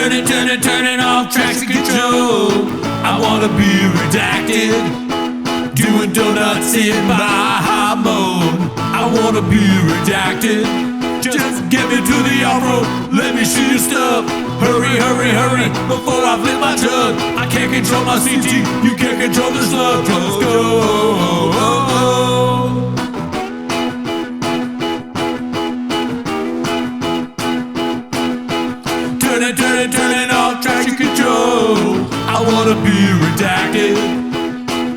Turning off traction control. I wanna be redacted, doing donuts in my high mode. I wanna be redacted, just get me to the off-road. Let me see your stuff. Hurry, hurry, hurry, before I flip my truck. I can't control my CT, you can't control this love. Just go. Turning off traction control. I wanna be redacted,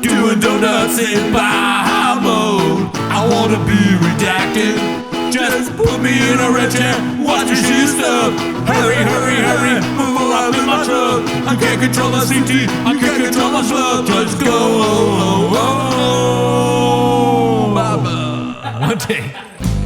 doing donuts in high mode. I wanna be redacted, just put me in a red chair, watch your shit stuff. Hurry, hurry, hurry, before I flip my truck. I can't control my CT, I can't control my slug. Just go. Baba. One day.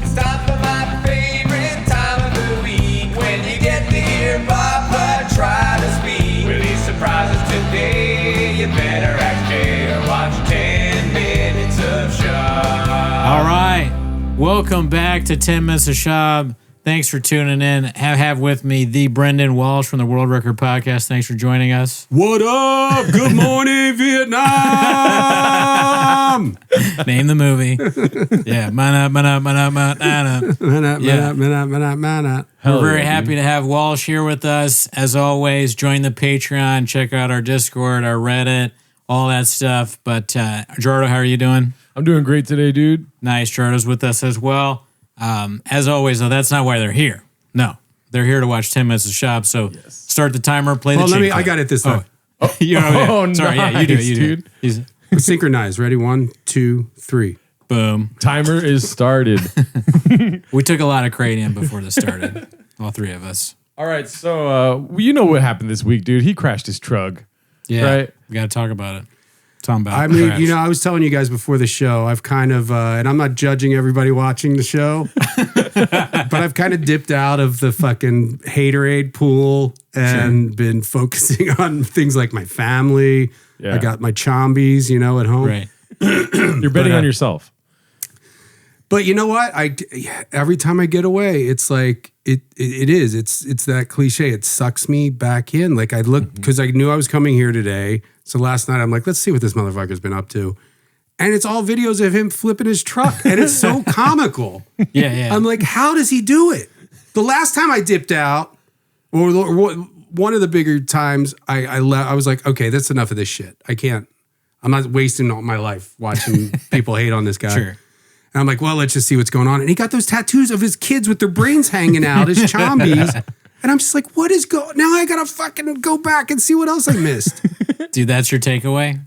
It's time for my favorite time of the week. When you get there, Papa, try to speak. Release surprises today. You better act Jay or watch 10 minutes of Schaub. All right. Welcome back to 10 Minutes of Schaub. Thanks for tuning in. Have with me the Brendan Walsh from the World Record Podcast. Thanks for joining us. What up? Good morning, Vietnam. Name the movie. Yeah. We're very happy to have Walsh here with us. As always, join the Patreon. Check out our Discord, our Reddit, all that stuff. But Jardo, how are you doing? I'm doing great today, dude. Nice. Jardo's with us as well. As always, though, that's not why they're here. No, they're here to watch 10 Minutes of Schaub. So start the timer, play the jingle. I got it this time. Sorry, yeah, you do it, dude. Synchronized. Ready? 1, 2, 3. Boom. Timer is started. We took a lot of Kratom before this started. All three of us. All right, so you know what happened this week, dude. He crashed his truck. Yeah, right? We got to talk about it. I mean, I was telling you guys before the show, I've kind of, and I'm not judging everybody watching the show, but I've kind of dipped out of the fucking haterade pool and been focusing on things like my family. Yeah. I got my chombies, at home. Right. You're betting on yourself. But you know what? Every time I get away, it's like, it's that cliche. It sucks me back in. Like I look, because I knew I was coming here today. So last night I'm like, let's see what this motherfucker's been up to. And it's all videos of him flipping his truck. And it's so comical. Yeah. I'm like, how does he do it? The last time I dipped out, or one of the bigger times I was like, okay, that's enough of this shit. I'm not wasting all my life watching people hate on this guy. Sure. And I'm like, well, let's just see what's going on. And he got those tattoos of his kids with their brains hanging out, his chombies. And I'm just like, what is now I got to fucking go back and see what else I missed. Dude, that's your takeaway?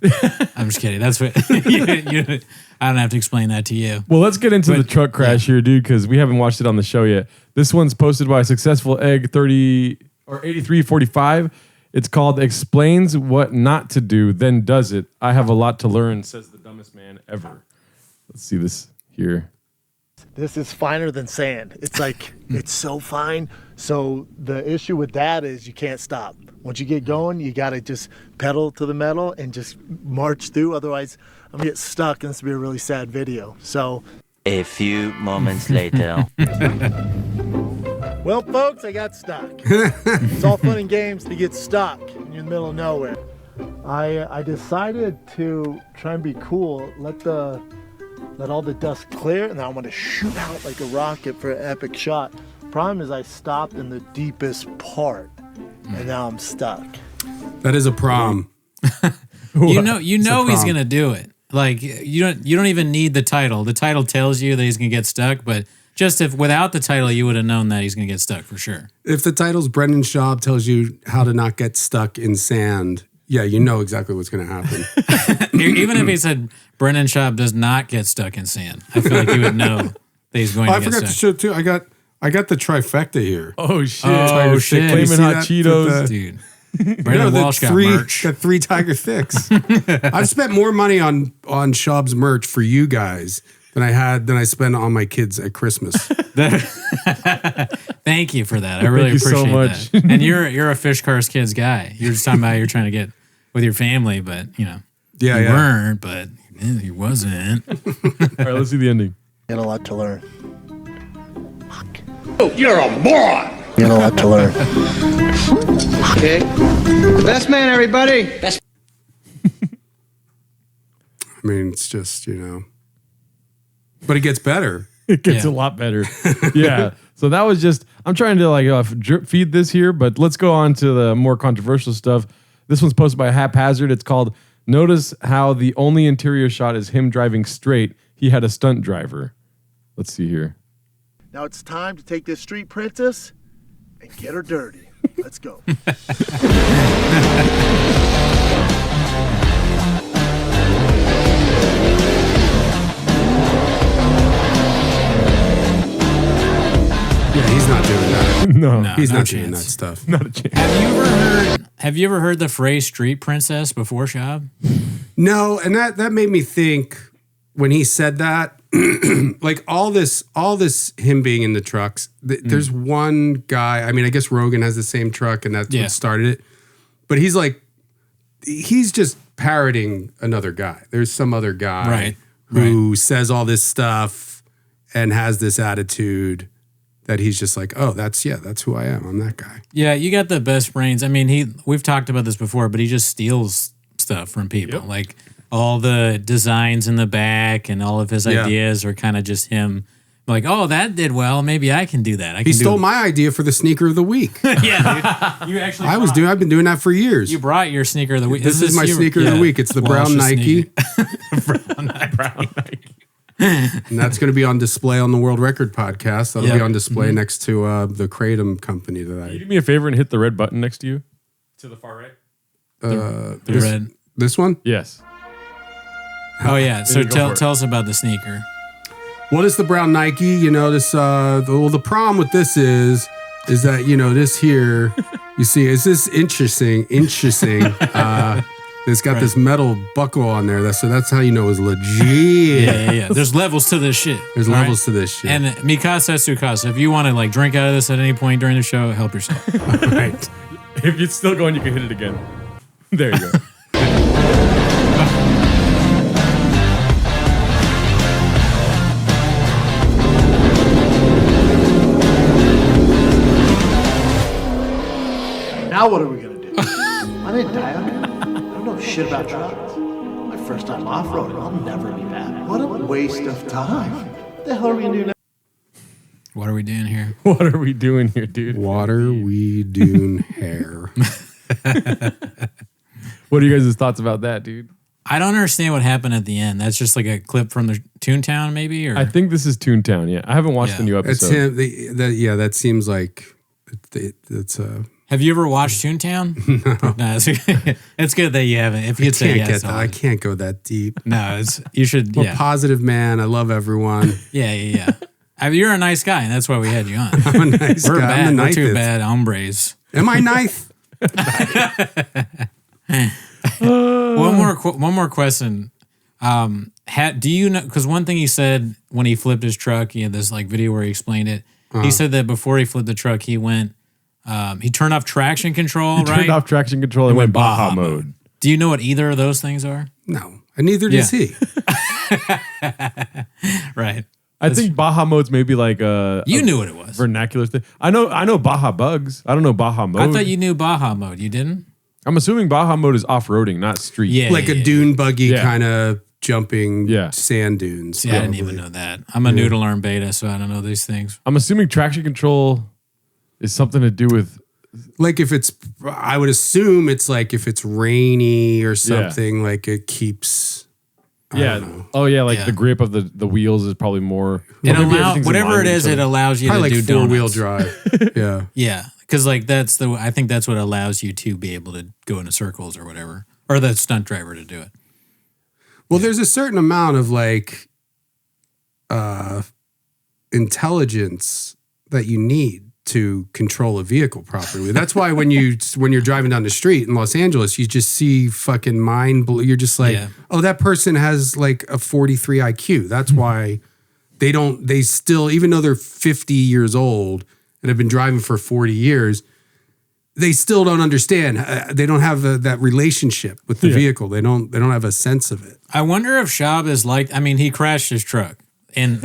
I'm just kidding. That's what I don't have to explain that to you. Well, let's get into the truck crash here, dude, because we haven't watched it on the show yet. This one's posted by Successful Egg 8345. It's called Explains What Not to Do, Then Does It. I have a lot to learn, says the dumbest man ever. Let's see this here. This is finer than sand. It's like, it's so fine. So the issue with that is you can't stop. Once you get going, you got to just pedal to the metal and just march through. Otherwise, I'm going to get stuck and this will be a really sad video. So a few moments later. Well, folks, I got stuck. It's all fun and games to get stuck and you're in the middle of nowhere. I decided to try and be cool, let all the dust clear, and then I want to shoot out like a rocket for an epic shot. Problem is I stopped in the deepest part, and now I'm stuck. That is a prom. You know he's gonna do it. Like you don't even need the title. The title tells you that he's gonna get stuck, but just if without the title, you would have known that he's gonna get stuck for sure. If the title's Brendan Schaub tells you how to not get stuck in sand, yeah, you know exactly what's gonna happen. Even if he said Brendan Schaub does not get stuck in sand, I feel like you would know that he's going to get stuck. I forgot to show too. I got the trifecta here. Oh shit! Oh shit! Flaming hot Cheetos, dude. Brendan Walsh got merch. Got 3 Tiger Thicks. I've spent more money on Schaub's merch for you guys than I spent on my kids at Christmas. Thank you for that. I really appreciate so much. that. And you're a Fish Cars Kids guy. You're just talking about you're trying to get with your family, but you weren't, but he wasn't. All right, let's see the ending. Got a lot to learn. Oh, you're a moron. Got a lot to learn. Okay. The best man, everybody. Best. I mean, it's just, but it gets better. It gets a lot better. Yeah. So that was just, I'm trying to drip feed this here, but let's go on to the more controversial stuff. This one's posted by Haphazard. It's called, "Notice how the only interior shot is him driving straight. He had a stunt driver." Let's see here. Now it's time to take this street princess and get her dirty. Let's go. Yeah, he's not doing that. No, He's no not doing chance. that stuff. not a chance. Have you ever heard the phrase "street princess" before, Schaub? No, and that made me think when he said that, like all this him being in the trucks. There's one guy. I mean, I guess Rogan has the same truck, and that's what started it. But he's just parroting another guy. There's some other guy who says all this stuff and has this attitude that he's just like, oh, that's who I am. I'm that guy. Yeah, you got the best brains. I mean, we've talked about this before, but he just steals stuff from people. Yep. Like all the designs in the back and all of his ideas are kind of just him. Like, oh, that did well. Maybe I can do that. He stole my idea for the sneaker of the week. Yeah, dude. You actually. I've been doing that for years. You brought your sneaker of the week. This is my sneaker of the week. It's the brown Nike. Brown Nike. And that's going to be on display on the World Record podcast. That'll be on display next to the Kratom company that Can you do me a favor and hit the red button next to you? To the far right? The red. This one? Yes. Oh yeah. So go for tell us about the sneaker. What is the brown Nike? This the problem with this is that this here, you see, is this interesting. It's got this metal buckle on there. So that's how you know it's legit. Yeah. There's levels to this shit. There's levels to this shit. And Mikasa Tsukasa, if you want to drink out of this at any point during the show, help yourself. Right. If it's still going, you can hit it again. There you go. Now what are we gonna do? My name's Tyler. I don't know shit about trucks. My first time off-roading. I'll never be back. What a waste of time. What the hell are we gonna do now? What are we doing here? What are we doing here, dude? Water, weed, dune, hair. What are you guys' thoughts about that, dude? I don't understand what happened at the end. That's just like a clip from the Toontown, maybe? Or I think this is Toontown, yeah. I haven't watched the new It's episode. him. That seems like it's a. Have you ever watched Toontown? No. It's good that you haven't. If you'd say yes. I can't go that deep. No, you should. I'm a positive man. I love everyone. Yeah. I mean, you're a nice guy, and that's why we had you on. I'm a nice We're guy. bad. I'm the We're two nicest. bad hombres. Am I ninth? One more question. Do you know? Because one thing he said when he flipped his truck, he had this video where he explained it. He said that before he flipped the truck, he went. He turned off traction control. Turned off traction control and went Baja mode. Do you know what either of those things are? No, and neither does he. Right. I think Baja mode's maybe like a You knew what it was. vernacular thing. I know Baja bugs. I don't know Baja mode. I thought you knew Baja mode. You didn't? I'm assuming Baja mode is off-roading, not street. Yeah. Like a dune buggy Yeah. kind of jumping Yeah. sand dunes. See, I didn't even know that. I'm a noodle arm beta, so I don't know these things. I'm assuming traction control is something to do with Like if it's, I would assume it's like if it's rainy or something, like it keeps. I don't know. Oh yeah, like Yeah. the grip of the wheels is probably more. It Maybe allow, everything's in whatever line it with is, each it other. allows you Probably to like do four-wheel donuts. drive. Yeah. Yeah, because I think that's what allows you to be able to go into circles or whatever, or the stunt driver to do it. Well, there's a certain amount of intelligence that you need to control a vehicle properly. That's why when you're driving down the street in Los Angeles, you just see fucking you're just like, oh, that person has like a 43 IQ. That's why they still, even though they're 50 years old and have been driving for 40 years, they still don't understand. They don't have that relationship with the vehicle. They don't have a sense of it. I wonder if Schaub is he crashed his truck and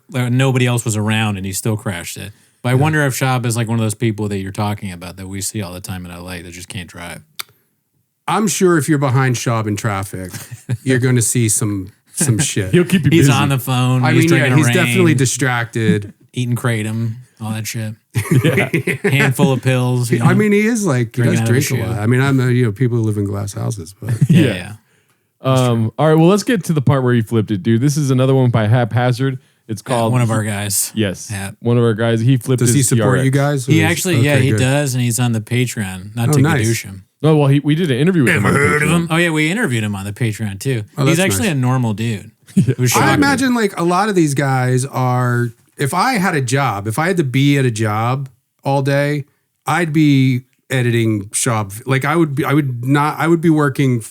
nobody else was around and he still crashed it. But I wonder if Schaub is like one of those people that you're talking about that we see all the time in LA that just can't drive. I'm sure if you're behind Schaub in traffic, you're going to see some shit. He'll keep you He's busy. on the phone. I he's mean, drinking he's rain, definitely distracted. eating Kratom, all that shit. Handful of pills. I mean, he is like, he does Drinking out of drink a a shoe. lot. I mean, I'm people who live in glass houses, but yeah. All right, well, let's get to the part where he flipped it, dude. This is another one by Haphazard. It's called one of our guys. Yes, Hap. one of our guys. He flipped. does his he support TRX. you guys? He Or is- actually, okay, he good. does, and he's on the Patreon. Not Oh, to nice. gadoosh him. Oh well, we did an interview with him. on the Heard of Patreon. him? Oh yeah, we interviewed him on the Patreon too. Oh, He's that's actually nice. a normal dude. Who's I shocking. imagine like a lot of these guys are. If I had a job, if I had to be at a job all day, I'd be editing Schaub. Like I would be working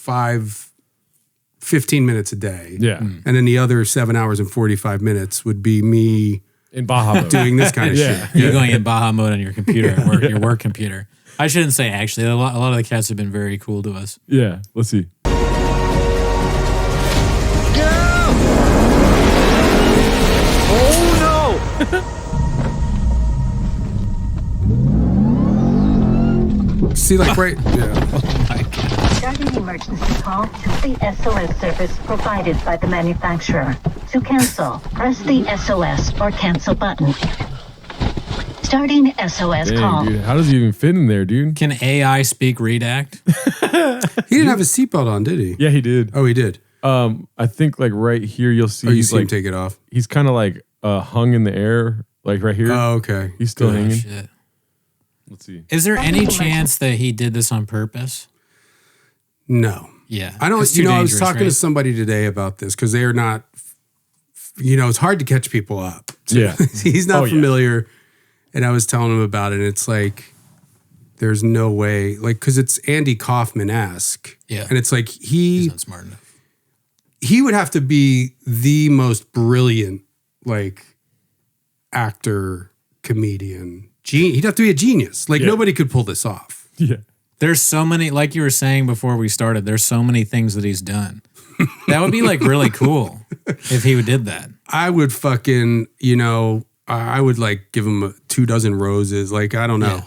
15 minutes a day. Yeah, And then the other 7 hours and 45 minutes would be me in Baja. doing this kind of Yeah. shit. You're going in Baja mode on your computer at work, your work computer. I shouldn't say actually. A lot of the cats have been very cool to us. Yeah, let's see. See, like right, yeah. Starting emergency call to the SOS service provided by the manufacturer. To cancel, press the SOS or cancel button. Starting SOS call. Dang, dude, how does he even fit in there, dude? Can AI speak redact? He didn't have his seatbelt on, did he? Yeah, he did. Oh, he did. I think like right here you'll see Oh, you he's see him like take it off. he's kind of like hung in the air, like right here. Oh, okay. He's still hanging. Shit. Let's see. Is there any chance that he did this on purpose? No. Yeah. I don't, It's too I was dangerous, talking to right? somebody today about this because they're not, it's hard to catch people up. Yeah. He's not Oh, yeah. familiar. And I was telling him about it. And it's like, there's no way, like, because it's Andy Kaufman-esque. Yeah. And it's like, He's not smart enough. he would have to be the most brilliant, like, actor, comedian. He'd have to be a genius. Like, Yeah. nobody could pull this off. Yeah. There's so many, like you were saying before we started, there's so many things that he's done. That would be like really cool if he did that. I would fucking, I would like give him 24 roses. Like, I don't know.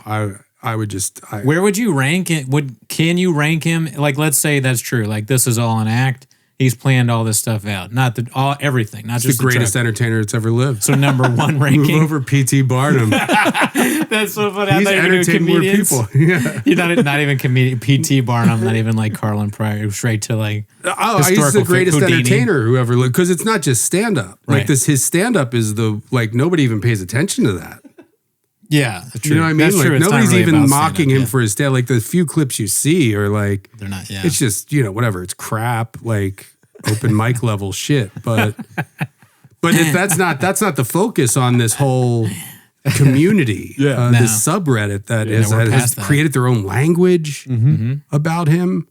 I would just. Where would you rank it? Can you rank him? Like, let's say that's true. Like, this is all an act. He's planned all this stuff out. Not everything. Not He's just the greatest truck. entertainer that's ever lived. So number one Move ranking. over P.T. Barnum. That's so funny. I'm He's not even doing entertained more comedians. people. Yeah. You're not even comedian. P.T. Barnum. Not even like Carlin Pryor. Straight to like. Oh, he's historical the greatest Houdini. entertainer who ever lived. Because it's not just stand up. Like Right. his stand up is nobody even pays attention to that. Yeah, true. You know what I mean? That's like true. It's not nobody's really even about mocking stand-up, him yeah. for his stand. Like the few clips you see are like, They're not. Yeah. it's just whatever. It's crap. Like open mic level shit. But if that's not the focus on this whole community. Yeah. No. This subreddit that Yeah, has we're past that. created their own language about him.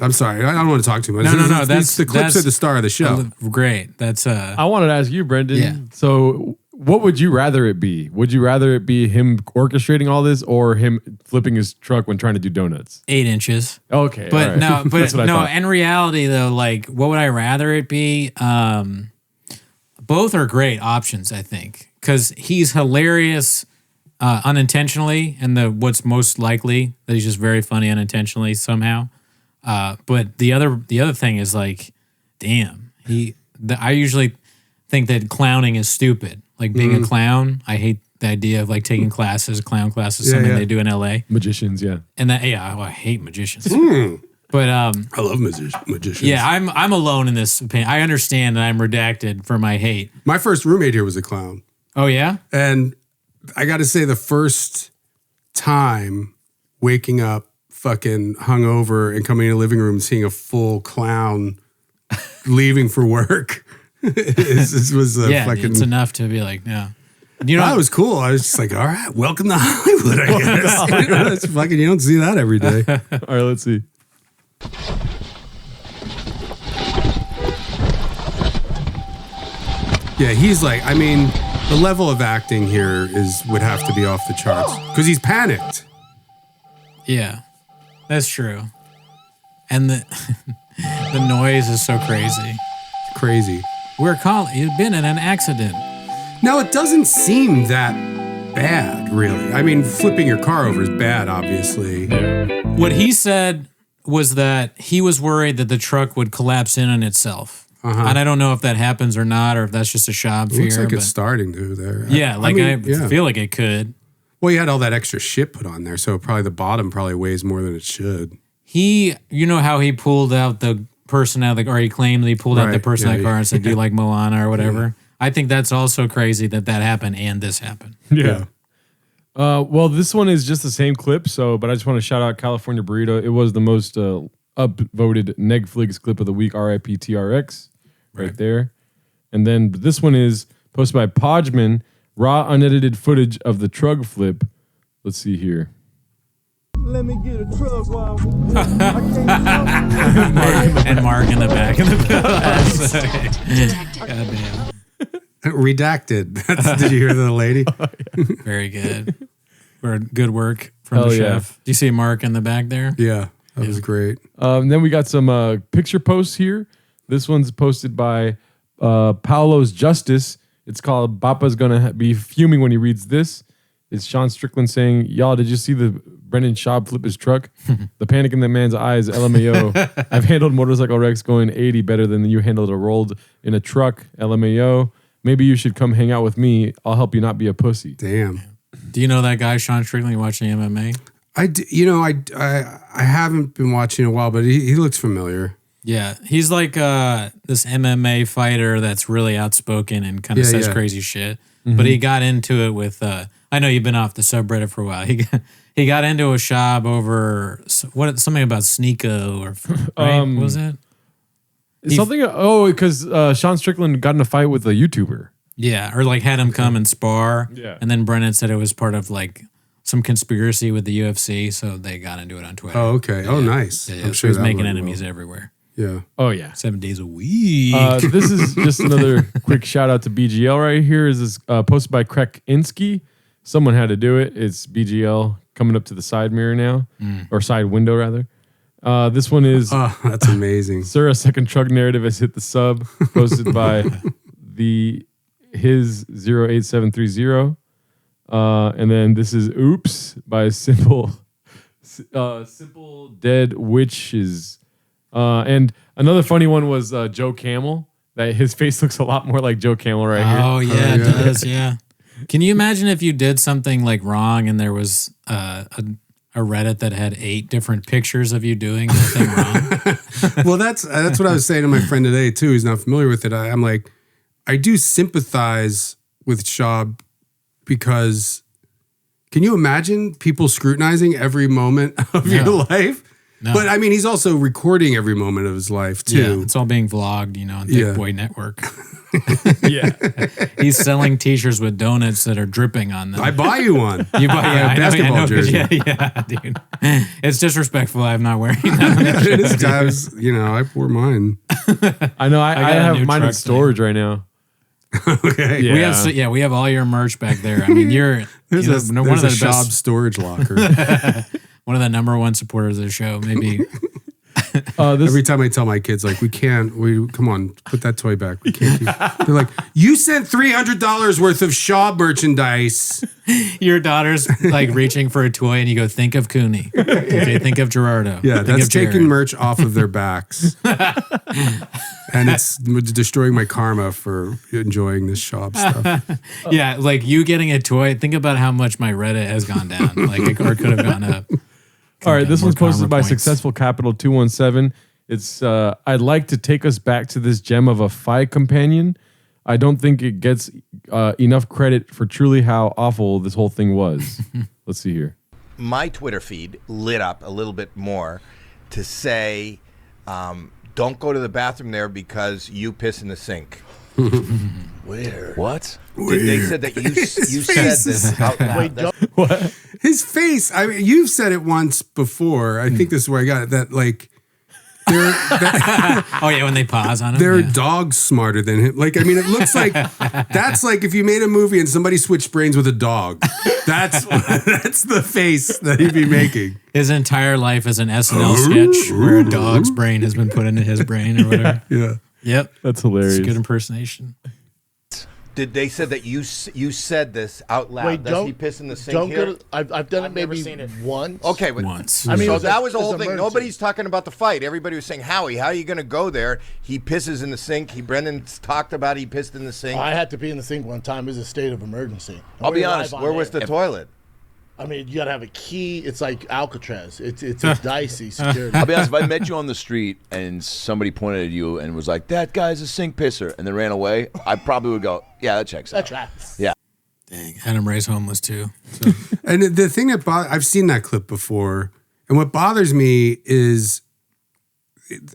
I'm sorry, I don't want to talk too much. No. The clips are the star of the show. Great. That's I wanted to ask you, Brendan. Yeah. So, what would you rather it be? Would you rather it be him orchestrating all this or him flipping his truck when trying to do donuts? 8 inches. Okay, But all right. no, That's what I thought. in reality though, like what would I rather it be? Both are great options, I think. Because he's hilarious unintentionally, and what's most likely that he's just very funny unintentionally somehow. But the other thing is like, damn, I usually think that clowning is stupid. Like being a clown, I hate the idea of like taking clown classes, something yeah. they do in LA. Magicians, yeah. And I hate magicians. But I love magicians. yeah, I'm alone in this opinion. I understand that I'm redacted for my hate. My first roommate here was a clown. Oh yeah? And I got to say, the first time waking up fucking hungover and coming in the living room and seeing a full clown leaving for work was Yeah, fucking. it's enough to be like, no. You know, That was cool. I was just like, all right, welcome to Hollywood, I guess. It's fucking, you don't see that every day. All right, let's see. Yeah, he's like, I mean, the level of acting here would have to be off the charts because he's panicked. yeah, that's true. And the the noise is so crazy. Crazy. You've been in an accident. Now, it doesn't seem that bad, really. I mean, flipping your car over is bad, obviously. What he said was that he was worried that the truck would collapse in on itself. And I don't know if that happens or not, or if that's just a Schaub fear. Looks like but it's starting to there. yeah, like I feel like it could. Well, you had all that extra shit put on there, so probably the bottom probably weighs more than it should. You know how he pulled out the person out of the, or he claimed that he pulled out the Right, person out of the yeah, car and said, "Do you like Moana or whatever?" I think that's also crazy that happened and this happened. Yeah. Well, this one is just the same clip. But I just want to shout out California Burrito. It was the most upvoted Netflix clip of the week. RIP TRX, right there. And then this one is posted by Podgeman. Raw unedited footage of the truck flip. Let's see here. Let me get a truck while And Mark in the back of the Goddamn. Redacted. Did you hear the lady? Very good. Good work from the chef. Do you see Mark in the back there? Yeah, that was great. Then we got some picture posts here. This one's posted by Paolo's Justice. It's called Bapa's Gonna Be Fuming When He Reads This. It's Sean Strickland saying, y'all, did you see the Brendan Schaub flip his truck? The panic in the man's eyes, LMAO. I've handled motorcycle wrecks going 80 better than you handled a rolled in a truck, LMAO. Maybe you should come hang out with me. I'll help you not be a pussy. Damn. Do you know that guy, Sean Strickland, watching MMA? I haven't been watching in a while, but he looks familiar. Yeah, he's like this MMA fighter that's really outspoken and kind of says crazy shit. Mm-hmm. But he got into it with. I know you've been off the subreddit for a while. He got into a Schaub over something about Sneeko or right? What was it? Because Sean Strickland got in a fight with a YouTuber. Yeah, or like had him come and spar. Yeah, and then Brennan said it was part of like some conspiracy with the UFC, so they got into it on Twitter. Oh, okay. Oh, nice. Yeah, I'm sure he's making enemies everywhere. Yeah. Oh, yeah. 7 days a week. This is just another quick shout out to BGL right here. Is this posted by Krekinski? Someone had to do it. It's BGL coming up to the side mirror now, or side window rather. This one is that's amazing. Sir, a second truck narrative has hit the sub. Posted by his 08730. And then this is Oops by Simple Dead Witches. And another funny one was Joe Camel. That his face looks a lot more like Joe Camel right here. Oh yeah, it does. Yeah. Can you imagine if you did something like wrong and there was a Reddit that had 8 different pictures of you doing that thing wrong? Well, that's what I was saying to my friend today too. He's not familiar with it. I'm like, I do sympathize with Schaub because can you imagine people scrutinizing every moment of your life? No. But I mean, he's also recording every moment of his life too. Yeah, it's all being vlogged, on Thick Boy Network. Yeah, he's selling T-shirts with donuts that are dripping on them. I buy you one. You buy a basketball jersey. Yeah, dude. It's disrespectful. I'm not wearing that. It is, guys. I wore mine. I know. I have mine in storage right now. Okay. Yeah. We have all your merch back there. I mean, there's one of the Schaub best storage locker. One of the number one supporters of the show, maybe. Every time I tell my kids, like, come on, put that toy back. We can't keep. They're like, you sent $300 worth of Schaub merchandise. Your daughter's like reaching for a toy, and you go, think of Cooney. Okay, think of Gerardo. Yeah, think that's of Jared. taking merch off of their backs. And it's destroying my karma for enjoying this Schaub stuff. Yeah, like you getting a toy. Think about how much my Reddit has gone down, or could have gone up. All right, this one's posted by Successful Capital 217. It's I'd like to take us back to this gem of a Fi companion. I don't think it gets enough credit for truly how awful this whole thing was. Let's see here. My Twitter feed lit up a little bit more to say, don't go to the bathroom there because you piss in the sink. Weird. What? They said that you said this out loud. What? His face. I mean, you've said it once before. I think this is where I got it. That like, oh yeah, when they pause on him, they're dogs smarter than him. Like, I mean, it looks like that's like if you made a movie and somebody switched brains with a dog. That's the face that he'd be making. His entire life is an SNL sketch where a dog's brain has been put into his brain or whatever. Yeah. Yep. That's hilarious. It's a good impersonation. Did they said that you said this out loud? Wait, Does he piss in the sink don't here? go to, I've done it never maybe seen it. once. Okay, but Once. I mean, so it was that a- was the it was whole an thing. emergency. Nobody's talking about the fight. Everybody was saying, Howie, how are you going to go there? He pisses in the sink. Brendan's talked about he pissed in the sink. I had to pee in the sink one time. It was a state of emergency. I'll be We're live honest. on Where was air. the toilet? I mean, you got to have a key. It's like Alcatraz. It's a dicey security. I'll be honest, if I met you on the street and somebody pointed at you and was like, that guy's a sink pisser, and then ran away, I probably would go, yeah, that checks out. That's Yeah. Dang, Adam Ray's homeless too. So. And the thing that I've seen that clip before, and what bothers me is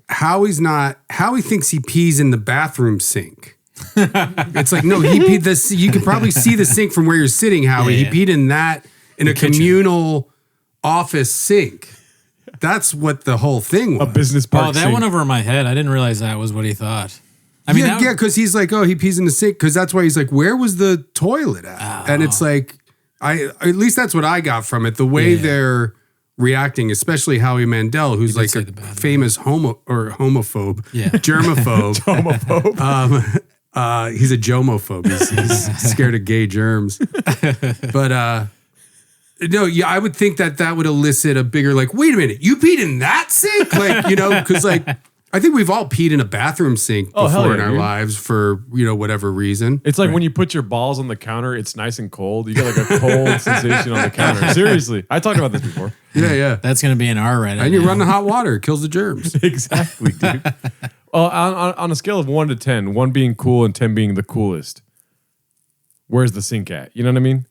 how he thinks he pees in the bathroom sink. It's like, no, he peed this. You can probably see the sink from where you're sitting, Howie. Yeah. He peed in that in a communal office sink. That's what the whole thing was. A business park. Oh, that sink. went over my head. I didn't realize that was what he thought. I mean, yeah, because he's like, oh, he pees in the sink. Because that's why he's like, where was the toilet at? And it's like, at least that's what I got from it. The way they're reacting, especially Howie Mandel, who's like a famous homophobe, germaphobe. He's a jomophobe. He's scared of gay germs. But no, yeah, I would think that would elicit a bigger like, wait a minute, you peed in that sink? Like, because like I think we've all peed in a bathroom sink before in our lives for whatever reason. It's like when you put your balls on the counter, it's nice and cold. You get like a cold sensation on the counter. Seriously, I talked about this before. Yeah. That's gonna be an R rated. And you run the hot water, it kills the germs. Exactly, dude. On a scale of 1 to 10, 1 being cool and 10 being the coolest, where's the sink at? You know what I mean?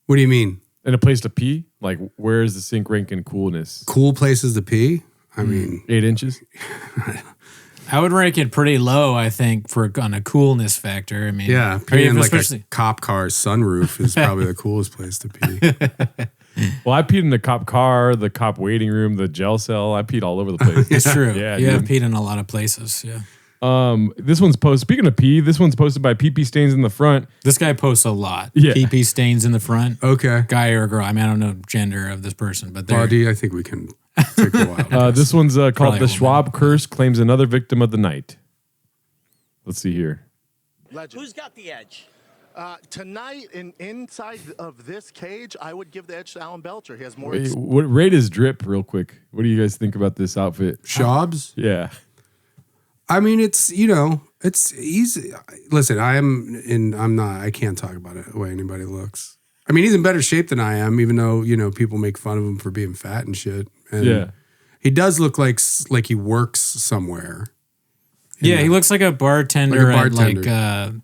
What do you mean? In a place to pee? Like, where is the sink rank in coolness? Cool places to pee? I mean, 8 inches? I would rank it pretty low, I think, on a coolness factor. I mean, yeah, peeing in like a cop car's sunroof is probably the coolest place to pee. Well, I peed in the cop car, the cop waiting room, the jail cell. I peed all over the place. It's true. Yeah, you have dude. peed in a lot of places. Yeah. This one's posted. Speaking of pee, this one's posted by PP Stains in the front. This guy posts a lot. Yeah. PP stains in the front. Okay. Guy or girl. I mean, I don't know gender of this person, but they're Body, I think we can take a while. This one's called Probably The a Schwab Curse Claims Another Victim of the Night. Let's see here. Legend. Who's got the edge? Tonight, inside of this cage, I would give the edge to Alan Belcher. He has more. Rate his drip real quick. What do you guys think about this outfit? Schaub's? Yeah. I mean, it's easy. Listen, I can't talk about it the way anybody looks. I mean, he's in better shape than I am, even though, people make fun of him for being fat and shit. And Yeah. he does look like he works somewhere. yeah, he looks like a bartender, Like a bartender. at like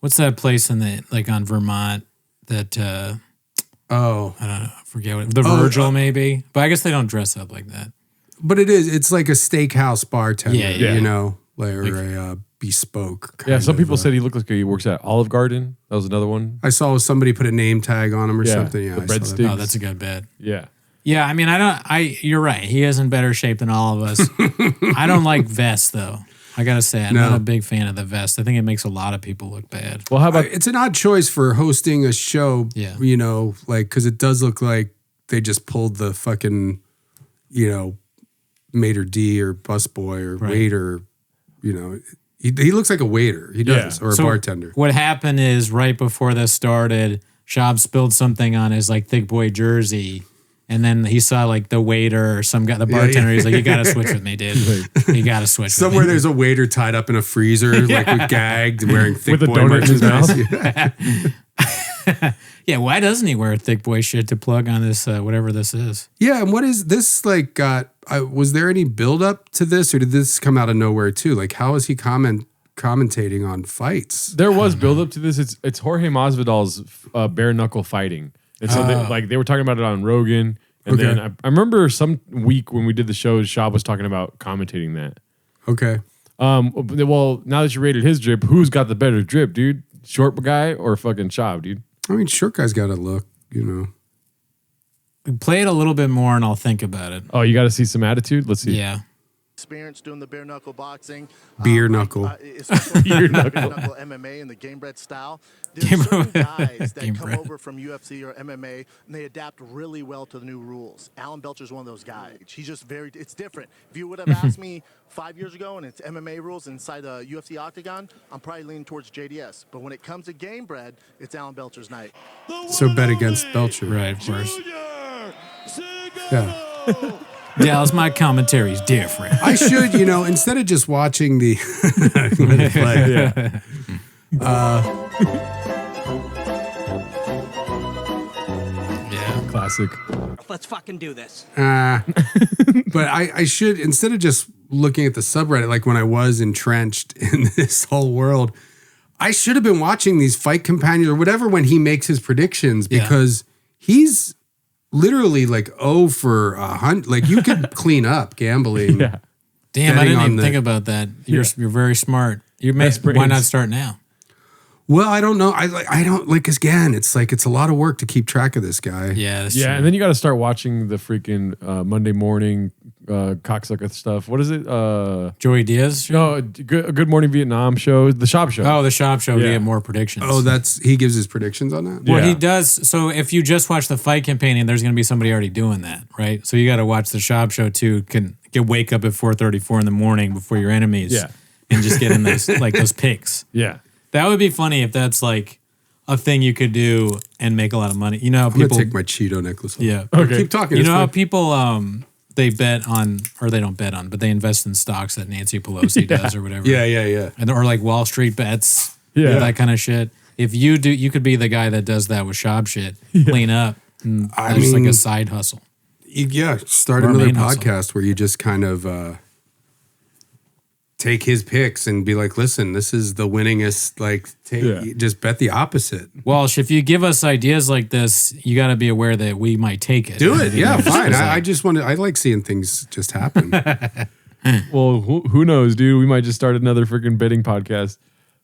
what's that place on Vermont that Oh, I don't know, I forget what the Virgil maybe. But I guess they don't dress up like that. but it's like a steakhouse bartender, Yeah. or a bespoke. Yeah, some people said. said he looked like he works at Olive Garden. That was another one. I saw somebody put a name tag on him or something. Yeah, the I saw that. breadsticks. Oh, that's a good bet. Yeah. Yeah, I mean, you're right. He is in better shape than all of us. I don't like vests though. I gotta say, I'm not a big fan of the vest. I think it makes a lot of people look bad. Well, how about It's an odd choice for hosting a show. Yeah. Because it does look like they just pulled the fucking, maitre d' or busboy or waiter. He looks like a waiter. He does, or a bartender. What happened is right before this started, Schaub spilled something on his like thick boy jersey. And then he saw like the waiter or some guy, the bartender. He's like, "You got to switch with me, dude. You got to switch." Somewhere with me. there's a waiter tied up in a freezer, like with gagged, wearing thick with a boy donut in his merchandise. mouth? Yeah, why doesn't he wear thick boy shit to plug on this whatever this is? Yeah, and what is this like? Was there any build up to this, or did this come out of nowhere too? Like, how is he commentating on fights? There was build up to this. It's Jorge Masvidal's bare knuckle fighting. And so they were talking about it on Rogan. And then I remember some week when we did the show, Schaub was talking about commentating that. Okay. Well, now that you rated his drip, who's got the better drip, dude? Short guy or fucking Schaub, dude? I mean, short guy's got to look, Play it a little bit more and I'll think about it. Oh, you got to see some attitude? Let's see. Yeah. experience doing the bare knuckle boxing. Beer knuckle. Especially bare knuckle MMA and the game bred style. There's certain guys that come over from UFC or MMA and they adapt really well to the new rules. Alan Belcher's one of those guys. He's just it's different. If you would have asked me 5 years ago and it's MMA rules inside a UFC octagon, I'm probably leaning towards JDS. But when it comes to game bred, it's Alan Belcher's night. So bet against Belcher. Right, of course. Yeah. Dallas, my commentary's different. I should, instead of just watching the Classic. Let's fucking do this. but I should, instead of just looking at the subreddit, like when I was entrenched in this whole world, I should have been watching these fight companions or whatever when he makes his predictions, because he's literally like 0 for 100. Like you could clean up gambling. Yeah. Damn, I didn't even think about that. You're very smart. Why not start now? Well, I don't know. I don't like, again, it's like, it's a lot of work to keep track of this guy. Yeah. That's Yeah, true. and then you got to start watching the freaking Monday morning cocksucker stuff. What is it? Joey Diaz show? No, Good Morning Vietnam show. The Shop show. Oh, the Shop show. Yeah. To get more predictions. Oh, he gives his predictions on that? Well, Yeah. he does. So if you just watch the fight campaign, there's going to be somebody already doing that, right? So you got to watch the Shop show too. Wake up at 4:34 in the morning before your enemies. Yeah. And just get in those those picks. Yeah. That would be funny if that's like a thing you could do and make a lot of money. You know how I'm people going to take my Cheeto necklace off. Yeah. Okay. Keep talking. You it's know how fine. people they bet on, or they don't bet on, but they invest in stocks that Nancy Pelosi does or whatever. Yeah. And or like Wall Street bets, Yeah. that kind of shit. If you do, you could be the guy that does that with Schaub shit, clean up. And I that's like mean, a side hustle. Start Or a another main hustle. podcast where you just kind of take his picks and be like, listen, this is the winningest, just bet the opposite. Walsh, if you give us ideas like this, you got to be aware that we might take it. Do it. Yeah, fine. Just I just want to, I like seeing things just happen. Well, who knows, dude? We might just start another freaking betting podcast.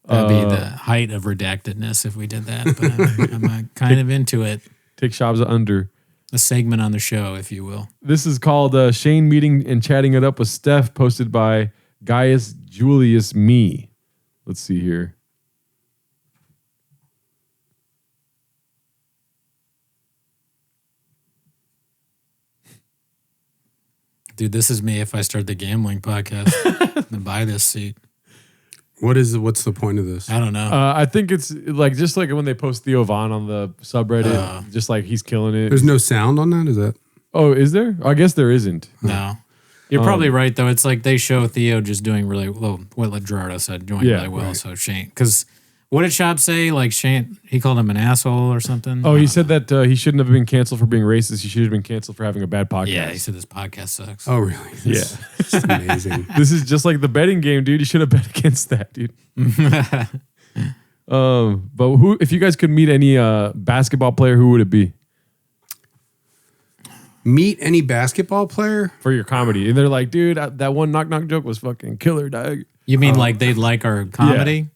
That'd be the height of redactedness if we did that. But I'm kind of into it. Take Schaub's under. A segment on the show, if you will. This is called Shane meeting and chatting it up with Steph, posted by Gaius Julius Me. Let's see here. Dude, this is me if I start the gambling podcast and buy this seat. What's the point of this? I don't know. I think it's just like when they post Theo Von on the subreddit, just like he's killing it. There's no sound on that? Is that? Oh, is there? I guess there isn't. No. You're probably right, though. It's like they show Theo just doing really well. What Gerardo said, doing really well. Right. So Shane, because what did Schaub say? Like Shane, he called him an asshole or something. Oh, he said that he shouldn't have been canceled for being racist. He should have been canceled for having a bad podcast. Yeah, he said this podcast sucks. Oh, really? Yeah. It's amazing. This is just like the betting game, dude. You should have bet against that, dude. But who? If you guys could meet any basketball player, who would it be Meet any basketball player? for your comedy? And they're like, dude, that one knock knock joke was fucking killer, dog. You mean like they'd like our comedy?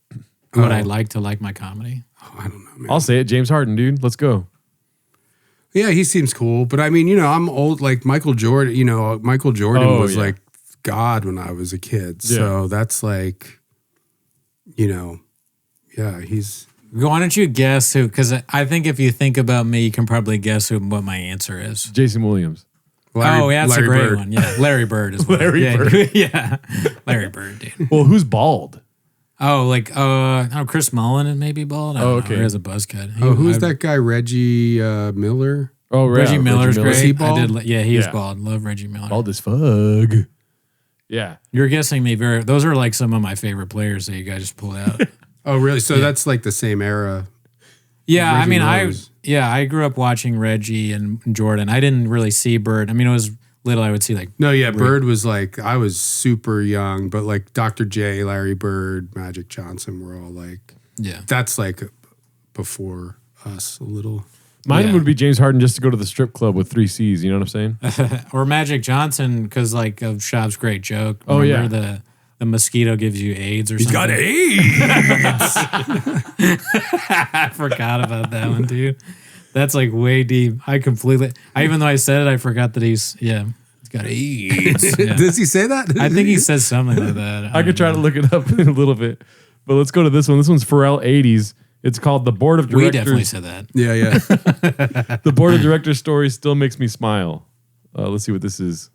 Would I Oh. like to like my comedy? Oh, I don't know, man. I'll say it, James Harden, dude. Let's go. Yeah, he seems cool. But I mean, I'm old, like Michael Jordan. Michael Jordan Oh, was yeah. like God when I was a kid. Yeah. So that's like, yeah, he's. Why don't you guess who? Because I think if you think about me, you can probably guess what my answer is. Jason Williams. Larry, That's Larry a great Bird. one. Yeah, Larry Bird is Larry yeah, Bird. yeah, Larry Bird, dude. Well, who's bald? Oh, like Chris Mullen is maybe bald. I don't know. okay. He has a buzz cut. Oh, who's that guy? Reggie Miller? Oh, Reggie Miller's great. Is he bald? He is Yeah. bald. Love Reggie Miller. Bald as fuck. Yeah. You're guessing me very. Those are like some of my favorite players that you guys just pulled out. Oh, really? So that's like the same era. Yeah, Reggie I mean, Miller's. I grew up watching Reggie and Jordan. I didn't really see Bird. I mean, it was little. I would see like No, yeah, Bird was like, I was super young, but like Dr. J, Larry Bird, Magic Johnson were all like, yeah. that's like before us a little. Mine Yeah. would be James Harden just to go to the strip club with 3 C's. You know what I'm saying? Or Magic Johnson because like of Schaub's great joke. Oh, yeah. Remember the mosquito gives you AIDS or He's something. got AIDS. I forgot about that one, dude. That's like way deep. Even though I said it, I forgot that he's Gotta eat. Yeah. Does he say that? I think he says something like that. I could try to look it up in a little bit, but let's go to this one. This one's Pharrell 80s. It's called The Board of Directors. We definitely said that. Yeah. The Board of Directors story still makes me smile. Let's see what this is.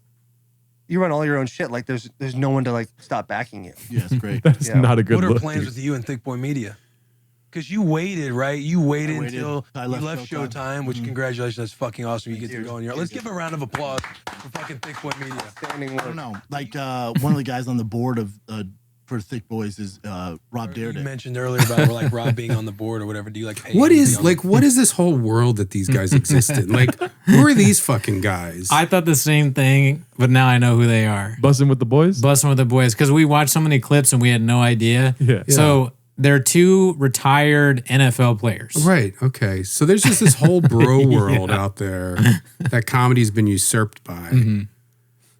You run all your own shit. Like there's no one to like stop backing you. Yeah, it's great. That's not a good What are look. plans with you and Thick Boy Media? Because you waited, right? You waited until I you left left Showtime, which congratulations, that's fucking awesome. You get to go on your. Let's give a round of applause for fucking Thick Boy Media. Standing I don't know. Like one of the guys on the board of for Thick Boys is Rob You Dyrdek. mentioned earlier about like Rob being on the board or whatever. Do you like pay What him to is be on like? What is this whole world that these guys exist in? Like, who are these fucking guys? I thought the same thing, but now I know who they are. Bussin' with the Boys? Bussin' with the Boys. Because we watched so many clips and we had no idea. Yeah. So they're two retired NFL players. Right. Okay. So there's just this whole bro world out there that comedy's been usurped by. Mm-hmm.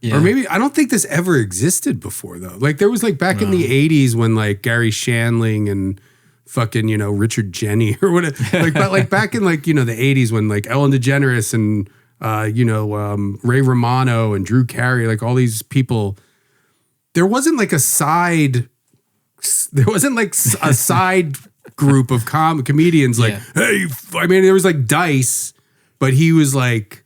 Yeah. Or maybe I don't think this ever existed before though. Like there was like back in the 80s when like Gary Shandling and fucking, Richard Jenny or whatever. Like back in like, the 80s when like Ellen DeGeneres and Ray Romano and Drew Carey, like all these people, there wasn't like a side group of comedians like, hey, I mean, there was like Dice, but he was like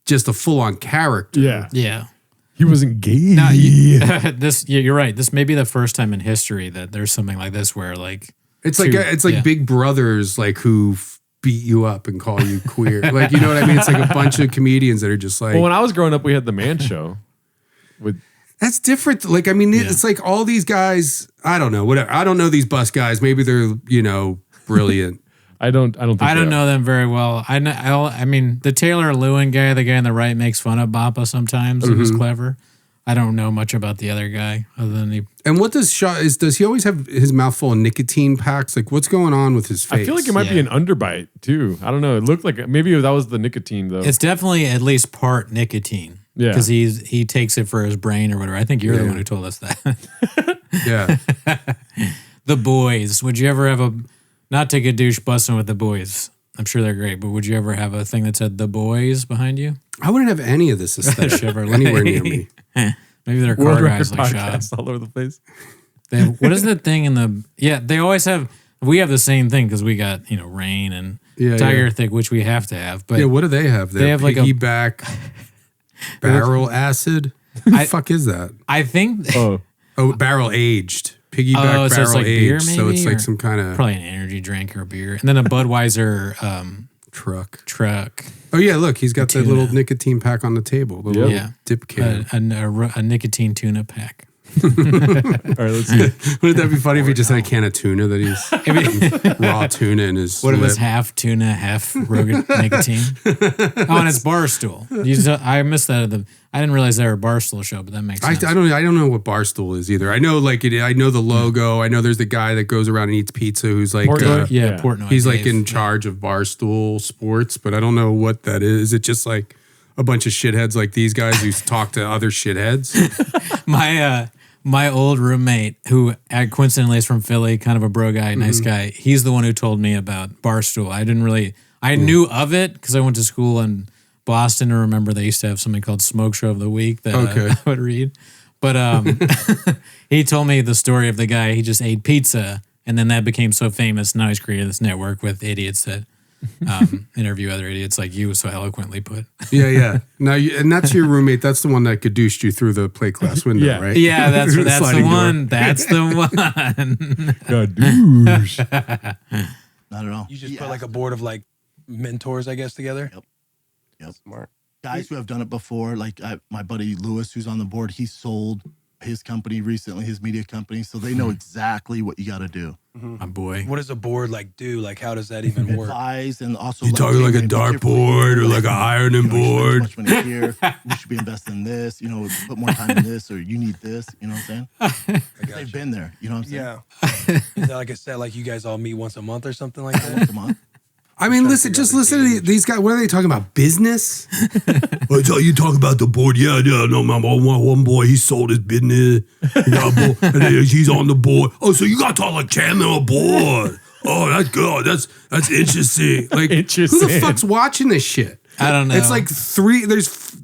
just a full on character. Yeah. Yeah. He wasn't gay. No, you're right. This may be the first time in history that there's something like this where like It's like Big Brothers, like who beat you up and call you queer. Like, you know what I mean? It's like a bunch of comedians that are just like. Well, when I was growing up, we had the Man Show. That's different. Like, I mean, it's like all these guys. I don't know. Whatever. I don't know these bus guys. Maybe they're brilliant. I don't know them very well. I mean, the Taylor Lewin guy, the guy on the right, makes fun of Bappa sometimes. He was clever. I don't know much about the other guy other than he. And what does does he always have his mouth full of nicotine packs? Like, what's going on with his face? I feel like it might be an underbite too. I don't know. It looked like maybe that was the nicotine though. It's definitely at least part nicotine. Yeah, because he takes it for his brain or whatever. I think you're the one who told us that. Yeah. The Boys. Would you ever have a? Not take a douche busting with the Boys. I'm sure they're great, but would you ever have a thing that said The Boys behind you? I wouldn't have any of this aesthetic anywhere near me. Maybe they're car guys like Schaub. all over the place. What is the thing in the? Yeah, they always have. We have the same thing because we got Rain and Tiger Thick, which we have to have. But what do they have? They have like a piggyback barrel acid. Who the fuck is that? I think. Oh, barrel aged. Piggyback so it's barrel like aged. beer, maybe, so it's like some kind of probably an energy drink or beer, and then a Budweiser truck. Oh yeah, look, he's got that little nicotine pack on the table. The little dip can. A nicotine tuna pack. All right, let's see. Wouldn't that be funny if he just had a can of tuna that he's raw tuna in his What if lip? it's half tuna, half nicotine? Oh, and it's Barstool. I missed that. I didn't realize they were a Barstool show, but that makes sense. I don't know what Barstool is either. I know I know the logo. I know there's the guy that goes around and eats pizza who's like Portnoy. He's like Dave. in charge of Barstool Sports, but I don't know what that is. Is it just like a bunch of shitheads like these guys who talk to other shitheads? My old roommate, who coincidentally is from Philly, kind of a bro guy, nice guy. He's the one who told me about Barstool. I knew of it because I went to school in Boston and remember they used to have something called Smoke Show of the Week that I would read. But he told me the story of the guy, he just ate pizza and then that became so famous. Now he's created this network with idiots that interview other idiots like you so eloquently put. Yeah. Now, and that's your roommate. That's the one that cadooshed you through the plate glass window, right? Yeah, that's the one. Door. That's the one. Gadoosh. Not at all. You just put like a board of like mentors, I guess, together. Yep. Smart. Guys who have done it before, like my buddy Lewis, who's on the board, he sold his company recently, his media company, so they know exactly what you got to do. My boy. What does a board like do? Like, how does that even work? Advise and also You talking like a dartboard or like an ironing board? Much money here. We should be investing in this. Put more time in this, or you need this. You know what I'm saying? They've been there. You know what I'm saying? Yeah. Is that like I said, like you guys all meet once a month or something like that? Once a month. I mean, listen to these guys. What are they talking about? Business? You talk about the board. Yeah, no, my one boy, he sold his business. He got a board, and then he's on the board. Oh, so you got to talk like chairman of board. Oh, that's good. That's interesting. Like, who the fuck's watching this shit? I don't know. It's like there's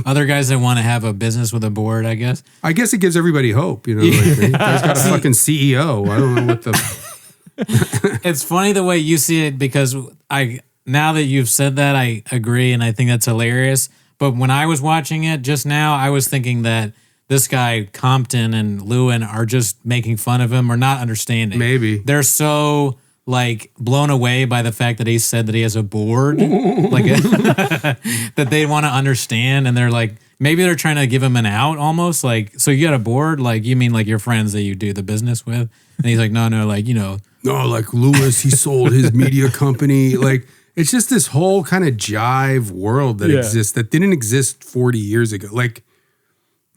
other guys that want to have a business with a board, I guess. I guess it gives everybody hope. You know, like, the guy's got a fucking CEO. I don't know what the. It's funny the way you see it because now that you've said that, I agree, and I think that's hilarious. But when I was watching it just now, I was thinking that this guy Compton and Lewin are just making fun of him or not understanding. Maybe they're so like blown away by the fact that he said that he has a board, like that they want to understand, and they're like, maybe they're trying to give him an out almost, like, so you got a board, like you mean like your friends that you do the business with, and he's like, no, like, you know, no, like Lewis, he sold his media company, like it's just this whole kind of jive world that exists that didn't exist 40 years ago, like.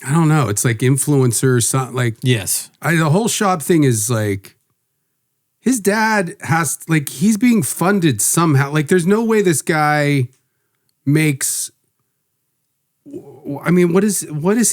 I don't know. It's like influencer, something like yes. The whole Schaub thing is like his dad has like he's being funded somehow. Like there's no way this guy makes. I mean, what is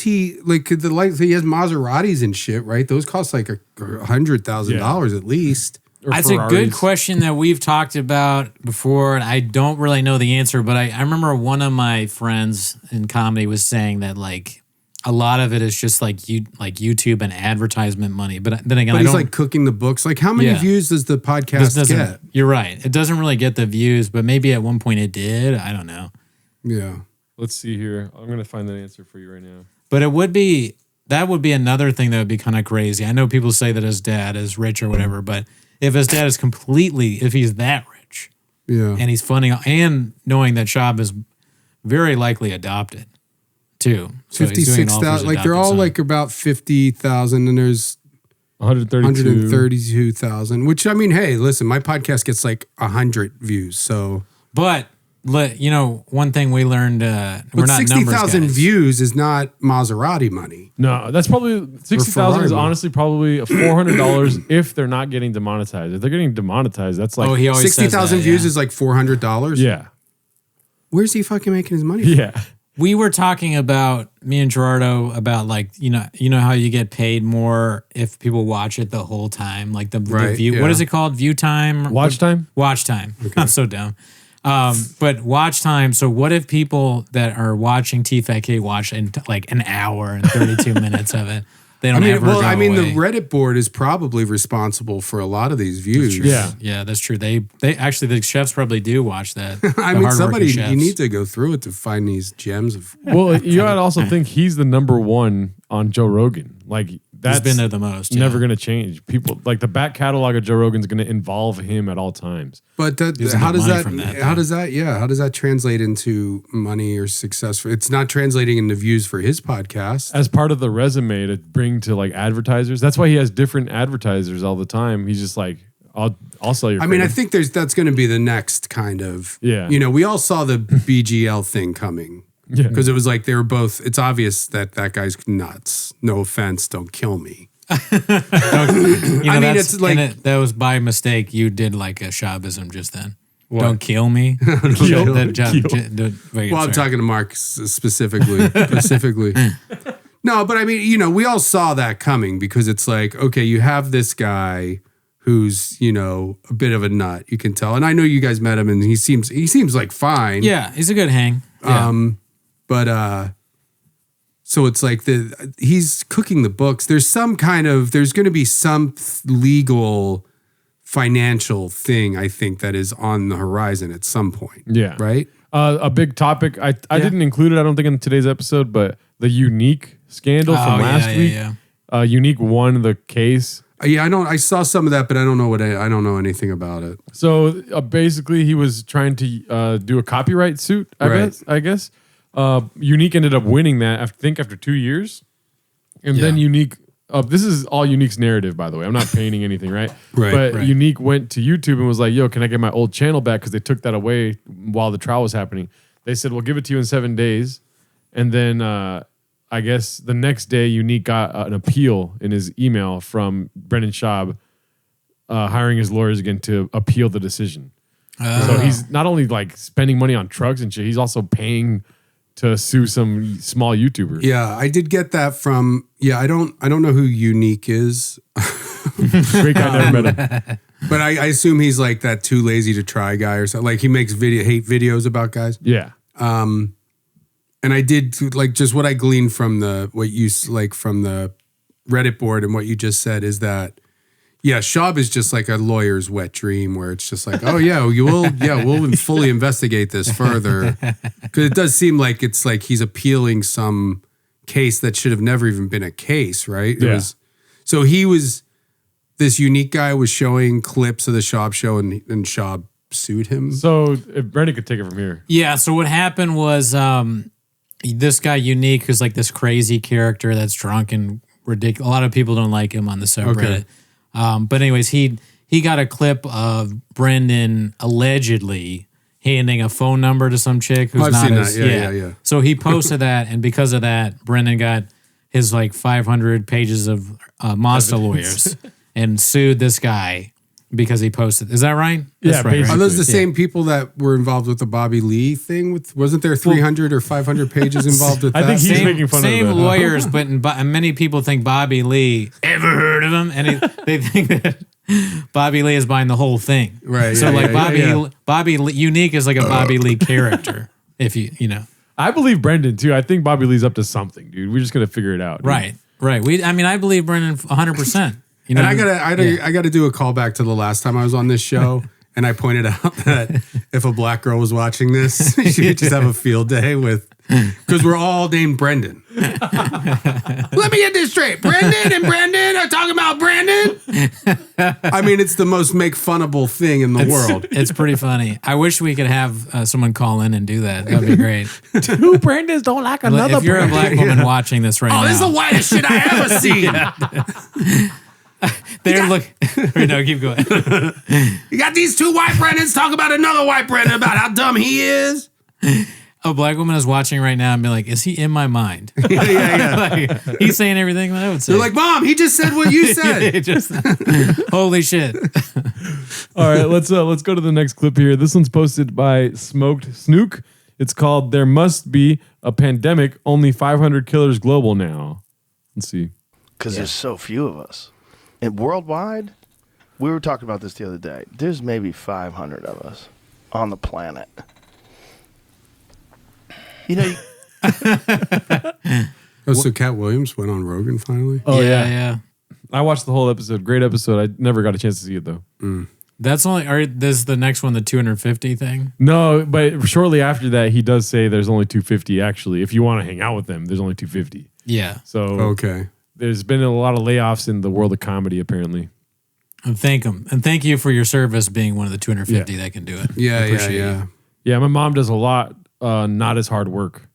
he like? He has Maseratis and shit, right? Those cost like $100,000 at least. That's a good question that we've talked about before, and I don't really know the answer. But I remember one of my friends in comedy was saying that like. A lot of it is just like YouTube and advertisement money. But then again, he's like cooking the books. Like how many views does the podcast get? You're right. It doesn't really get the views, but maybe at one point it did. I don't know. Yeah. Let's see here. I'm going to find that answer for you right now. But that would be another thing that would be kind of crazy. I know people say that his dad is rich or whatever, but if his dad is if he's that rich, and he's funding and knowing that Schaub is very likely adopted. Too. So 56,000, like they're all son. Like about 50,000, and there's 132,000. Which I mean, hey, listen, my podcast gets like 100 views. So, but you know, one thing we learned, we're not 60,000 views is not Maserati money. No, that's probably 60,000 is honestly probably $400 if they're not getting demonetized. If they're getting demonetized, that's like 60,000 views is like $400. Yeah. Where's he fucking making his money? Yeah. We were talking about, me and Gerardo, about like, you know how you get paid more if people watch it the whole time, like the view. Yeah. What is it called? View time? Watch time? Watch time. Okay. I'm so dumb. But watch time. So what if people that are watching TFAK watch in like an hour and 32 minutes of it? They don't ever go away. The Reddit board is probably responsible for a lot of these views. Yeah, that's true. They actually, the chefs probably do watch that. I mean, you need to go through it to find these gems of. Well, you gotta also think he's the number one on Joe Rogan. Like that's been there the most. Never going to change. People like the back catalog of Joe Rogan's going to involve him at all times. But how does that translate into money or success? It's not translating into views for his podcast as part of the resume to bring to like advertisers. That's why he has different advertisers all the time. He's just like, I'll sell your. I mean, I think that's going to be the next kind of. Yeah. You know, we all saw the BGL thing coming. Yeah. Because it was like they were both, it's obvious that guy's nuts. No offense, don't kill me. It's like. That was by mistake. You did like a Schaubism just then. What? Don't kill me. I'm talking to Mark specifically. No, but I mean, we all saw that coming because it's like, okay, you have this guy who's, a bit of a nut. You can tell. And I know you guys met him and he seems like fine. Yeah, he's a good hang. Yeah. But so it's like he's cooking the books. There's going to be some legal financial thing, I think, that is on the horizon at some point. Yeah. Right? A big topic. I didn't include it, I don't think, in today's episode, but the Unique scandal from last week. Yeah. Unique won the case. Yeah, I saw some of that, but I don't know I don't know anything about it. So basically, he was trying to do a copyright suit, I guess. Unique ended up winning that, I think, after 2 years. And then Unique, this is all Unique's narrative, by the way. I'm not painting anything, right? But Unique went to YouTube and was like, yo, can I get my old channel back? Because they took that away while the trial was happening. They said, we'll give it to you in 7 days. And then I guess the next day, Unique got an appeal in his email from Brendan Schaub hiring his lawyers again to appeal the decision. So he's not only like spending money on trucks and shit, he's also paying to sue some small YouTubers. Yeah, I did get that from. Yeah, I don't know who Unique is. Great guy, never met him. But I assume he's like that too lazy to try guy or something. Like he makes hate videos about guys. Yeah. and I did like just what I gleaned from the Reddit board and what you just said is that Schaub is just like a lawyer's wet dream where it's just like, oh yeah, we'll fully investigate this further, because it does seem like it's like he's appealing some case that should have never even been a case, right? It was, so he was this unique guy was showing clips of the Schaub show, and Schaub sued him. So if Brandon could take it from here. Yeah. So what happened was this guy Unique, who's like this crazy character that's drunk and ridiculous. A lot of people don't like him on the subreddit. But anyways, he got a clip of Brendan allegedly handing a phone number to some chick who's I've not seen his. that. Yeah. So he posted that, and because of that, Brendan got his like 500 pages of Mazda lawyers and sued this guy because he posted. Is that right? That's right, Are those the same people that were involved with the Bobby Lee thing? Wasn't there 300 or 500 pages involved with that? I think he's making fun of same that. lawyers, but many people think Bobby Lee. Ever heard of him? And they think that Bobby Lee is behind the whole thing. Right. So Bobby Lee, Unique is like a Bobby Lee character. If you know, I believe Brendan too. I think Bobby Lee's up to something, dude. We're just gonna figure it out. Dude. Right. I believe Brendan 100%. You know, and I gotta do a callback to the last time I was on this show, and I pointed out that if a black girl was watching this, she would just have a field day with, because we're all named Brendan. Let me get this straight. Brendan and Brendan are talking about Brandon. I mean, it's the most make funnable thing in the world. It's pretty funny. I wish we could have someone call in and do that. That'd be great. Two Brandons don't like another. If you're a Brandon. black woman watching this right now, this is the whitest shit I ever seen. They're no, keep going. You got these two white Brendans talking about another white Brendan about how dumb he is. A black woman is watching right now and be like, is he in my mind? Yeah. Like, he's saying everything that I would say. They're like, Mom, he just said what you said. Holy shit. All right, let's go to the next clip here. This one's posted by Smoked Snook. It's called "There Must Be a Pandemic. Only 500 killers global now." Let's see. Because there's so few of us. And worldwide, we were talking about this the other day. There's maybe 500 of us on the planet. You know. So Cat Williams went on Rogan finally? Oh yeah. I watched the whole episode. Great episode. I never got a chance to see it though. That's only. This is the next one, the 250 thing. No, but shortly after that, he does say there's only 250. Actually, if you want to hang out with them, there's only 250. Yeah. So okay. There's been a lot of layoffs in the world of comedy, apparently. And thank him. And thank you for your service being one of the 250 that can do it. Yeah. Yeah, my mom does a lot, not as hard work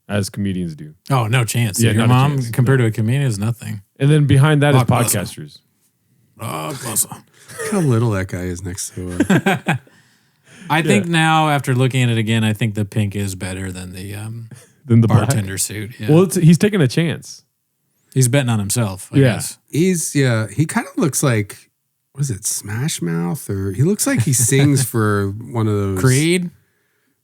as comedians do. Oh, no chance. Yeah, your mom, compared to a comedian, is nothing. And then behind that is Blockbuster. podcasters. Look how little that guy is next to her. I think now, after looking at it again, I think the pink is better than the bartender black. suit. Yeah. Well, he's taking a chance. He's betting on himself, I guess. He kind of looks like, what is it, Smash Mouth? Or he looks like he sings for one of those. Creed?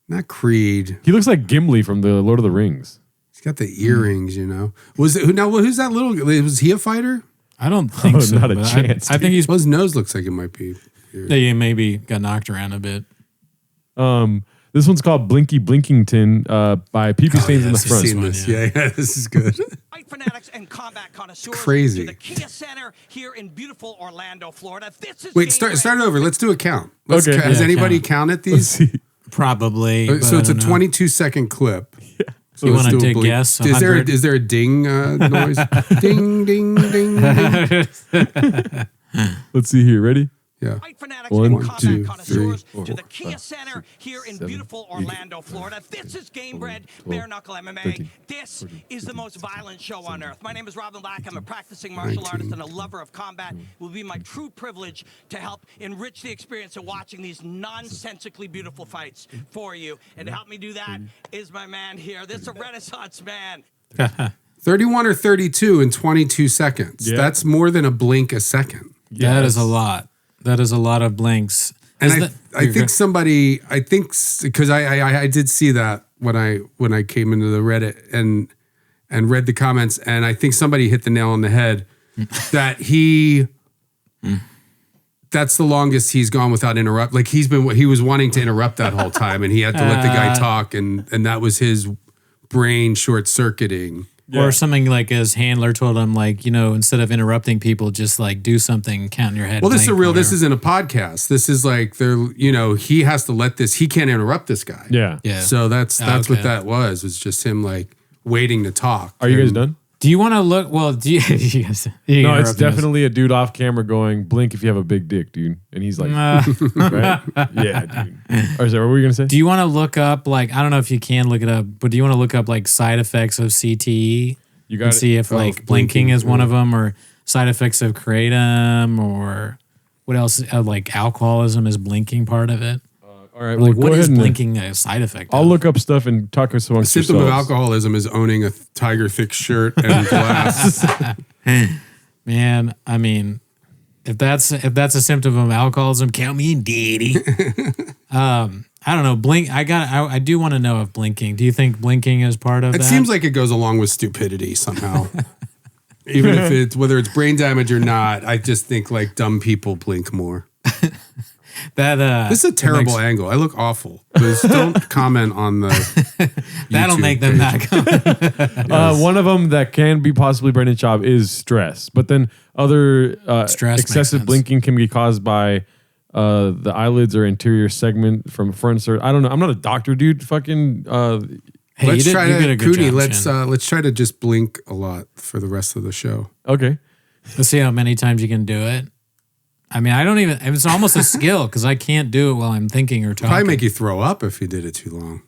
Not Creed. He looks like Gimli from the Lord of the Rings. He's got the earrings, you know. Who's that little, was he a fighter? I don't think so. Not a chance. I think he's. Well, his nose looks like it might be. He maybe got knocked around a bit. This one's called Blinky Blinkington by PP Stains in the Front. Seen this. Yeah, this is good. Fight fanatics and combat connoisseurs. Crazy. To the Kia Center here in beautiful Orlando, Florida. This is Wait, start over. Let's do a count. Has anybody counted these? Probably. So it's a 22-second clip. So you want to take take guess? Is there a ding noise? Ding, ding, ding, ding. Let's see here. Ready? Yeah. Fight fanatics 1, and 2, combat 3, connoisseurs 4, to the Kia Center here in beautiful Orlando, Florida. This is Game Bred Bare Knuckle MMA. This is the most violent show on earth. My name is Robin Black. I'm a practicing martial artist and a lover of combat. It will be my true privilege to help enrich the experience of watching these nonsensically beautiful fights for you. And to help me do that is my man here. This is a Renaissance man. 31 or 32 in 22 seconds. Yeah. That's more than a blink a second. That is a lot. That is a lot of blinks. And I think somebody, because I did see that when I came into the Reddit and read the comments, and I think somebody hit the nail on the head that that's the longest he's gone without interrupt. Like he was wanting to interrupt that whole time, and he had to let the guy talk, and that was his brain short circuiting. Or something like his handler told him, like, instead of interrupting people, just like do something, count in your head. Well, this is this isn't a podcast. This is like he has to let this, he can't interrupt this guy. Yeah. Yeah. So that's what that was just him like waiting to talk. Are you guys done? Do you want to look? Well, do you? you guys, you No, it's interrupting us? definitely a dude off camera going, blink if you have a big dick, dude. And he's like, right? Yeah, dude. Or is that what were you going to say? Do you want to look up, like, I don't know if you can look it up, but do you want to look up like side effects of CTE? You got and it. see if like blinking is one of them, or side effects of kratom, or what else? Like alcoholism is blinking part of it. All right, Like, well, what go is ahead and blinking a side effect? I'll look up stuff and talk us The amongst symptom of yourselves. alcoholism is owning a tiger thick shirt and glass. Man, I mean, if that's a symptom of alcoholism, count me in, daddy. I don't know. I do want to know if blinking. Do you think blinking is part of It that? seems like it goes along with stupidity somehow. Even if it's whether it's brain damage or not, I just think like dumb people blink more. This is a terrible angle. I look awful. Please don't comment on the. That'll YouTube make them page. not comment. One of them that can be possibly brain job is stress, but then other Stress makes excessive sense. blinking can be caused by the eyelids or anterior segment from front. I don't know. I'm not a doctor, dude. Fucking. Hey, Let's you try did to a good Cooney. job, Let's try to just blink a lot for the rest of the show. Okay. Let's see how many times you can do it. I mean, I don't even. It's almost a skill because I can't do it while I'm thinking or talking. Probably make you throw up if you did it too long.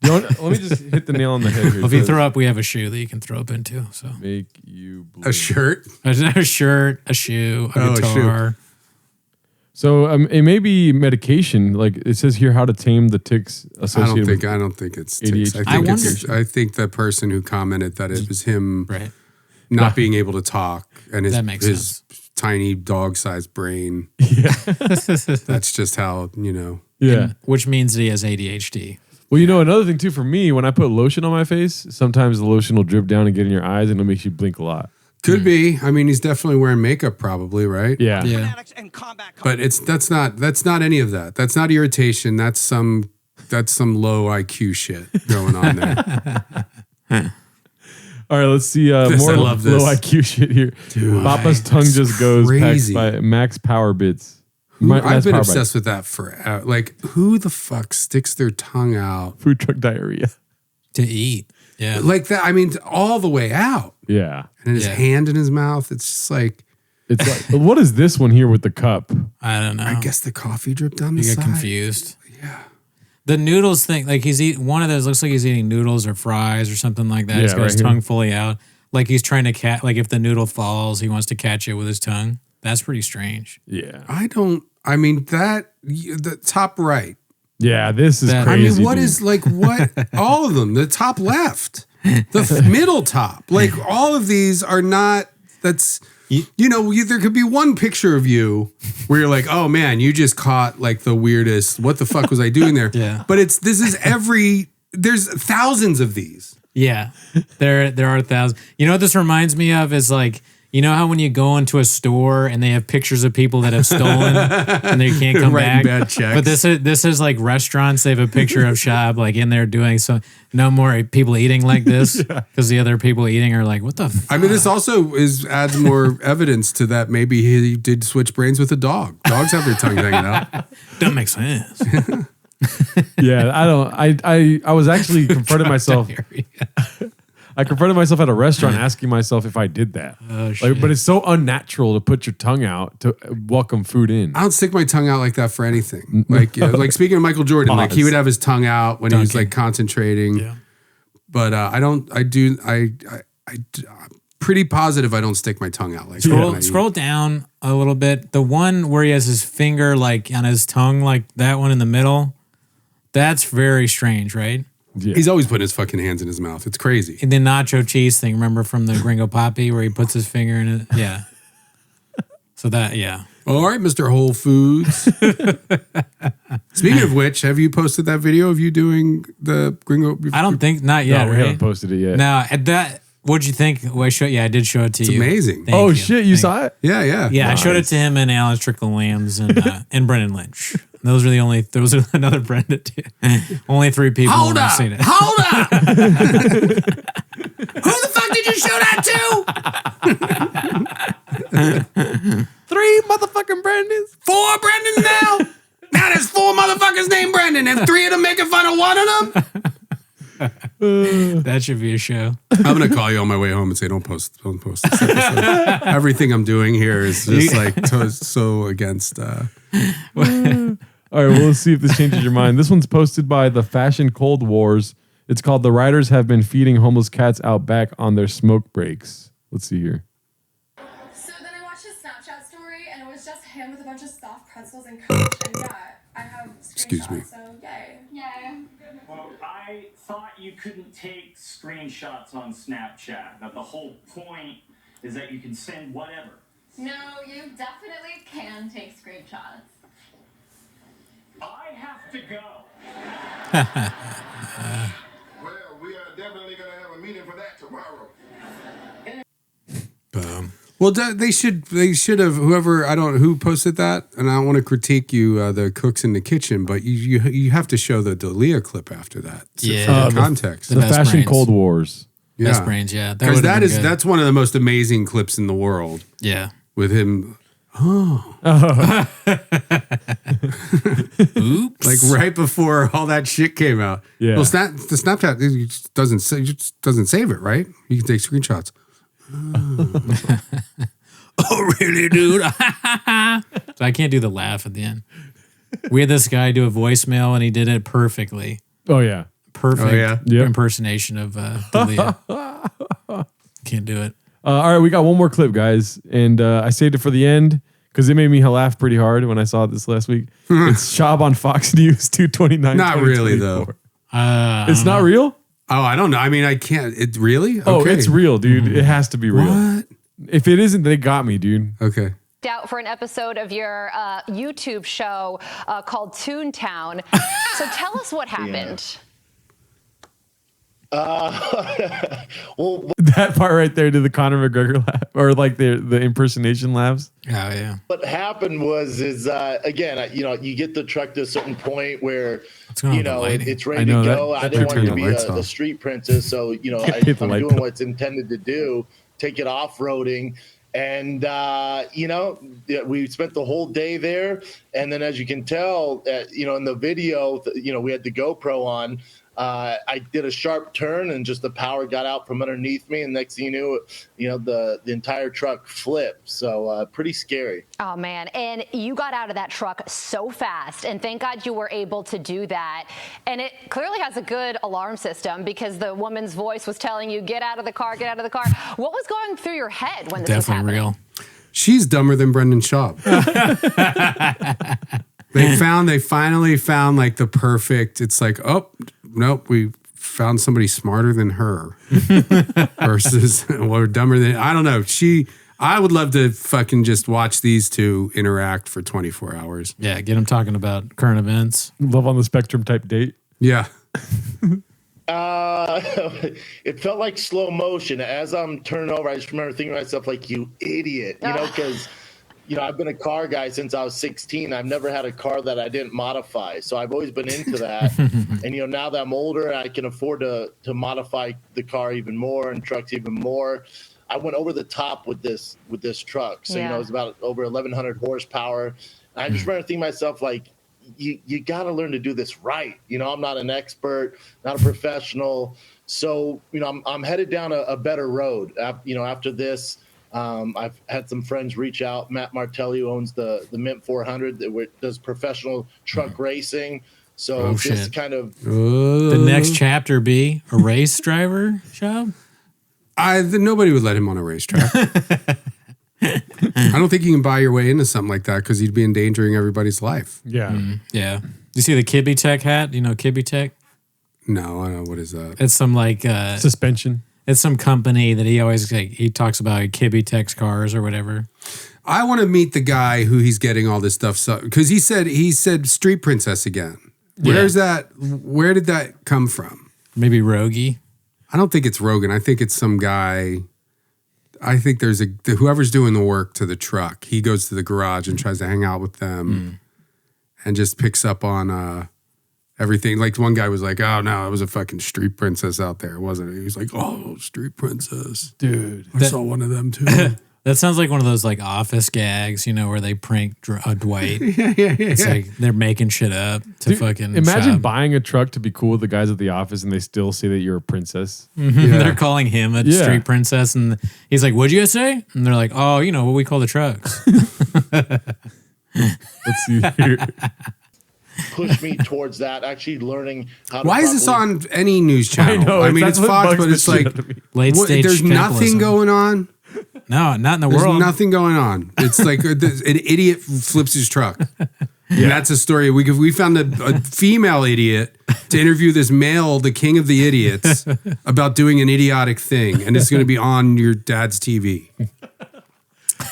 Let me just hit the nail on the head here. Well, if you throw up, we have a shoe that you can throw up into. So make you blink. A shirt, a shirt, a shoe, a Oh, a shoe. guitar. So it may be medication. Like it says here, how to tame the ticks associated with I don't think it's ADHD. ticks. I think the person who commented that it was him Right. not being able to talk and That makes his tiny dog-sized brain. Yeah. That's just how, Yeah. Which means that he has ADHD. Well, another thing too for me, when I put lotion on my face, sometimes the lotion will drip down and get in your eyes, and it makes you blink a lot. Could be. I mean, he's definitely wearing makeup probably, right? Yeah. Yeah. But that's not any of that. That's not irritation. That's some low IQ shit going on there. All right, let's see I more love low this. IQ shit here. Dude, Papa's tongue it's just goes crazy. by Max Power Bits. I've been obsessed with that forever. Like, who the fuck sticks their tongue out Food truck diarrhea. To eat. Yeah. like that? I mean, all the way out, Yeah. and his Yeah. hand in his mouth. It's just like, It's like, what is this one here with the cup? I don't know. I guess the coffee dripped down the You get side. confused. Yeah. The noodles thing, like he's eating one of those, looks like he's eating noodles or fries or something like that. Yeah, He's got his right here. tongue fully out. Like he's trying to like if the noodle falls, he wants to catch it with his tongue. That's pretty strange. Yeah. I mean, the top right. Yeah, this is That- crazy. I mean, what dude. is like what? All of them. The top left, the middle top. Like all of these are not. That's there could be one picture of you where you're like, oh man, you just caught like the weirdest. What the fuck was I doing there? Yeah. But there's thousands of these. Yeah. There are thousands. You know what this reminds me of is like, you know how when you go into a store and they have pictures of people that have stolen and they can't come Writing back. bad checks. But this is like restaurants. They have a picture of Schaub like in there doing so. No more people eating like this because the other people eating are like, what the? I mean, this also adds more evidence to that. Maybe he did switch brains with a dog. Dogs have their tongue hanging out. That makes sense. Yeah, I was actually confronted myself. I confronted myself at a restaurant asking myself if I did that. Oh, shit. But it's so unnatural to put your tongue out to welcome food in. I don't stick my tongue out like that for anything. Like speaking of Michael Jordan, like he would have his tongue out when he was like concentrating. Yeah. But I'm pretty positive I don't stick my tongue out like that. when I eat. Scroll down a little bit. The one where he has his finger like on his tongue, like that one in the middle. That's very strange, right? Yeah. He's always putting his fucking hands in his mouth. It's crazy. And the nacho cheese thing, remember from the Gringo Papi where he puts his finger in it? Yeah. So that, yeah. All right, Mr. Whole Foods. Speaking of which, have you posted that video of you doing the Gringo? I don't think, not yet, No, we right? haven't posted it yet. No, at that, what'd you think? Well, I did show it to It's you. amazing. Thank Oh you. shit, you saw it? Yeah. Yeah, I showed it to him and Alan Strickland Williams and Brendan Lynch. Those are another Brenda too. Only 3 people have seen it. Hold up! Who the fuck did you show that to? 3 motherfucking Brandons. 4 Brandons now? Now there's 4 motherfuckers named Brandon and 3 of them making fun of one of them? That should be a show. I'm going to call you on my way home and say, don't post this episode. Everything I'm doing here is just like so against. All right, well, let's see if this changes your mind. This one's posted by the Fashion Cold Wars. It's called "The Riders Have Been Feeding Homeless Cats Out Back on Their Smoke Breaks." Let's see here. So then I watched his Snapchat story, and it was just him with a bunch of soft pretzels and Coke. And yeah, I have screenshots. Excuse me. So yay, yay. Well, I thought you couldn't take screenshots on Snapchat. That the whole point is that you can send whatever. No, you definitely can take screenshots. I have to go. Well, we are definitely going to have a meeting for that tomorrow. Well, they should have who posted that, and I don't want to critique you, the cooks in the kitchen, but you have to show the Dalia clip after that. For the context. The Fashion brains. Cold Wars. Best brains, yeah. Because that's one of the most amazing clips in the world. Yeah. With him. Oops. Like right before all that shit came out. Yeah. Well, the Snapchat it just doesn't save it, right? You can take screenshots. Oh, really, dude? So I can't do the laugh at the end. We had this guy do a voicemail, and he did it perfectly. Oh, yeah. Perfect impersonation of Dalia. Can't do it. All right, we got one more clip, guys, and I saved it for the end because it made me laugh pretty hard when I saw this last week. It's Schaub on Fox News 229. Not really, though. It's not real? Oh, I don't know. I mean, I can't. It really? Oh, Okay. it's real, dude. It has to be real. What? If it isn't, they got me, dude. Okay. Out for an episode of your YouTube show called Toontown. So tell us what happened. Well, that part right there to the Conor McGregor laugh, or like the impersonation laughs. Oh yeah. What happened was again, you get the truck to a certain point where it's ready to go. I didn't want it to be a street princess, so I'm doing what's intended to do, take it off roading. And, we spent the whole day there. And then as you can tell, in the video, we had the GoPro on. I did a sharp turn and just the power got out from underneath me. And next thing you knew, the entire truck flipped. So pretty scary. Oh, man. And you got out of that truck so fast. And thank God you were able to do that. And it clearly has a good alarm system because the woman's voice was telling you, get out of the car, get out of the car. What was going through your head when this was happening? Real. She's dumber than Brendan Schaub. They finally found like the perfect, it's like, oh, nope, we found somebody smarter than her versus or dumber than, I don't know. I would love to fucking just watch these two interact for 24 hours. Yeah, get them talking about current events. Love on the Spectrum type date. Yeah. It felt like slow motion. As I'm turning over, I just remember thinking to myself, like, you idiot, because I've been a car guy since I was 16. I've never had a car that I didn't modify. So I've always been into that. And, now that I'm older, I can afford to modify the car even more and trucks even more. I went over the top with this truck. So, it was about over 1,100 horsepower. And I just remember thinking to myself, like, you got to learn to do this right. I'm not an expert, not a professional. So, I'm headed down a better road. After this, I've had some friends reach out. Matt Martelli, who owns the Mint 400, that does professional truck racing. So this kind of the next chapter be a race driver, Schaub? Nobody would let him on a racetrack. I don't think you can buy your way into something like that because you'd be endangering everybody's life. Yeah. Yeah. You see the Kibby Tech hat? You know Kibby Tech? No, I don't know. What is that? It's some like suspension. It's some company that he always he talks about Kibby Tech's cars or whatever. I want to meet the guy who he's getting all this stuff because he said Street Princess again. Where's that? Where did that come from? Maybe Rogie. I don't think it's Rogan. I think it's some guy. I think there's whoever's doing the work to the truck. He goes to the garage and tries to hang out with them. and just picks up on everything. Like one guy was like, "Oh no, it was a fucking street princess out there, wasn't it?" He was like, "Oh, street princess, dude, I saw one of them too." That sounds like one of those like office gags, you know, where they prank Dwight. Yeah. It's like they're making shit up to fucking. Imagine Schaub. buying a truck to be cool with the guys at the office, and they still say that you're a princess. They're calling him a street princess, and he's like, "What'd you guys say?" And they're like, "Oh, you know what we call the trucks." Let's see here. Push me towards that, actually learning how to Why is this properly- on any news channel? I mean, it's Fox, but it's like late stage. there's nothing going on. No, not in the There's world. nothing going on. It's like an idiot flips his truck. And that's a story. We found a female idiot to interview this male, the king of the idiots, about doing an idiotic thing, and it's going to be on your dad's TV.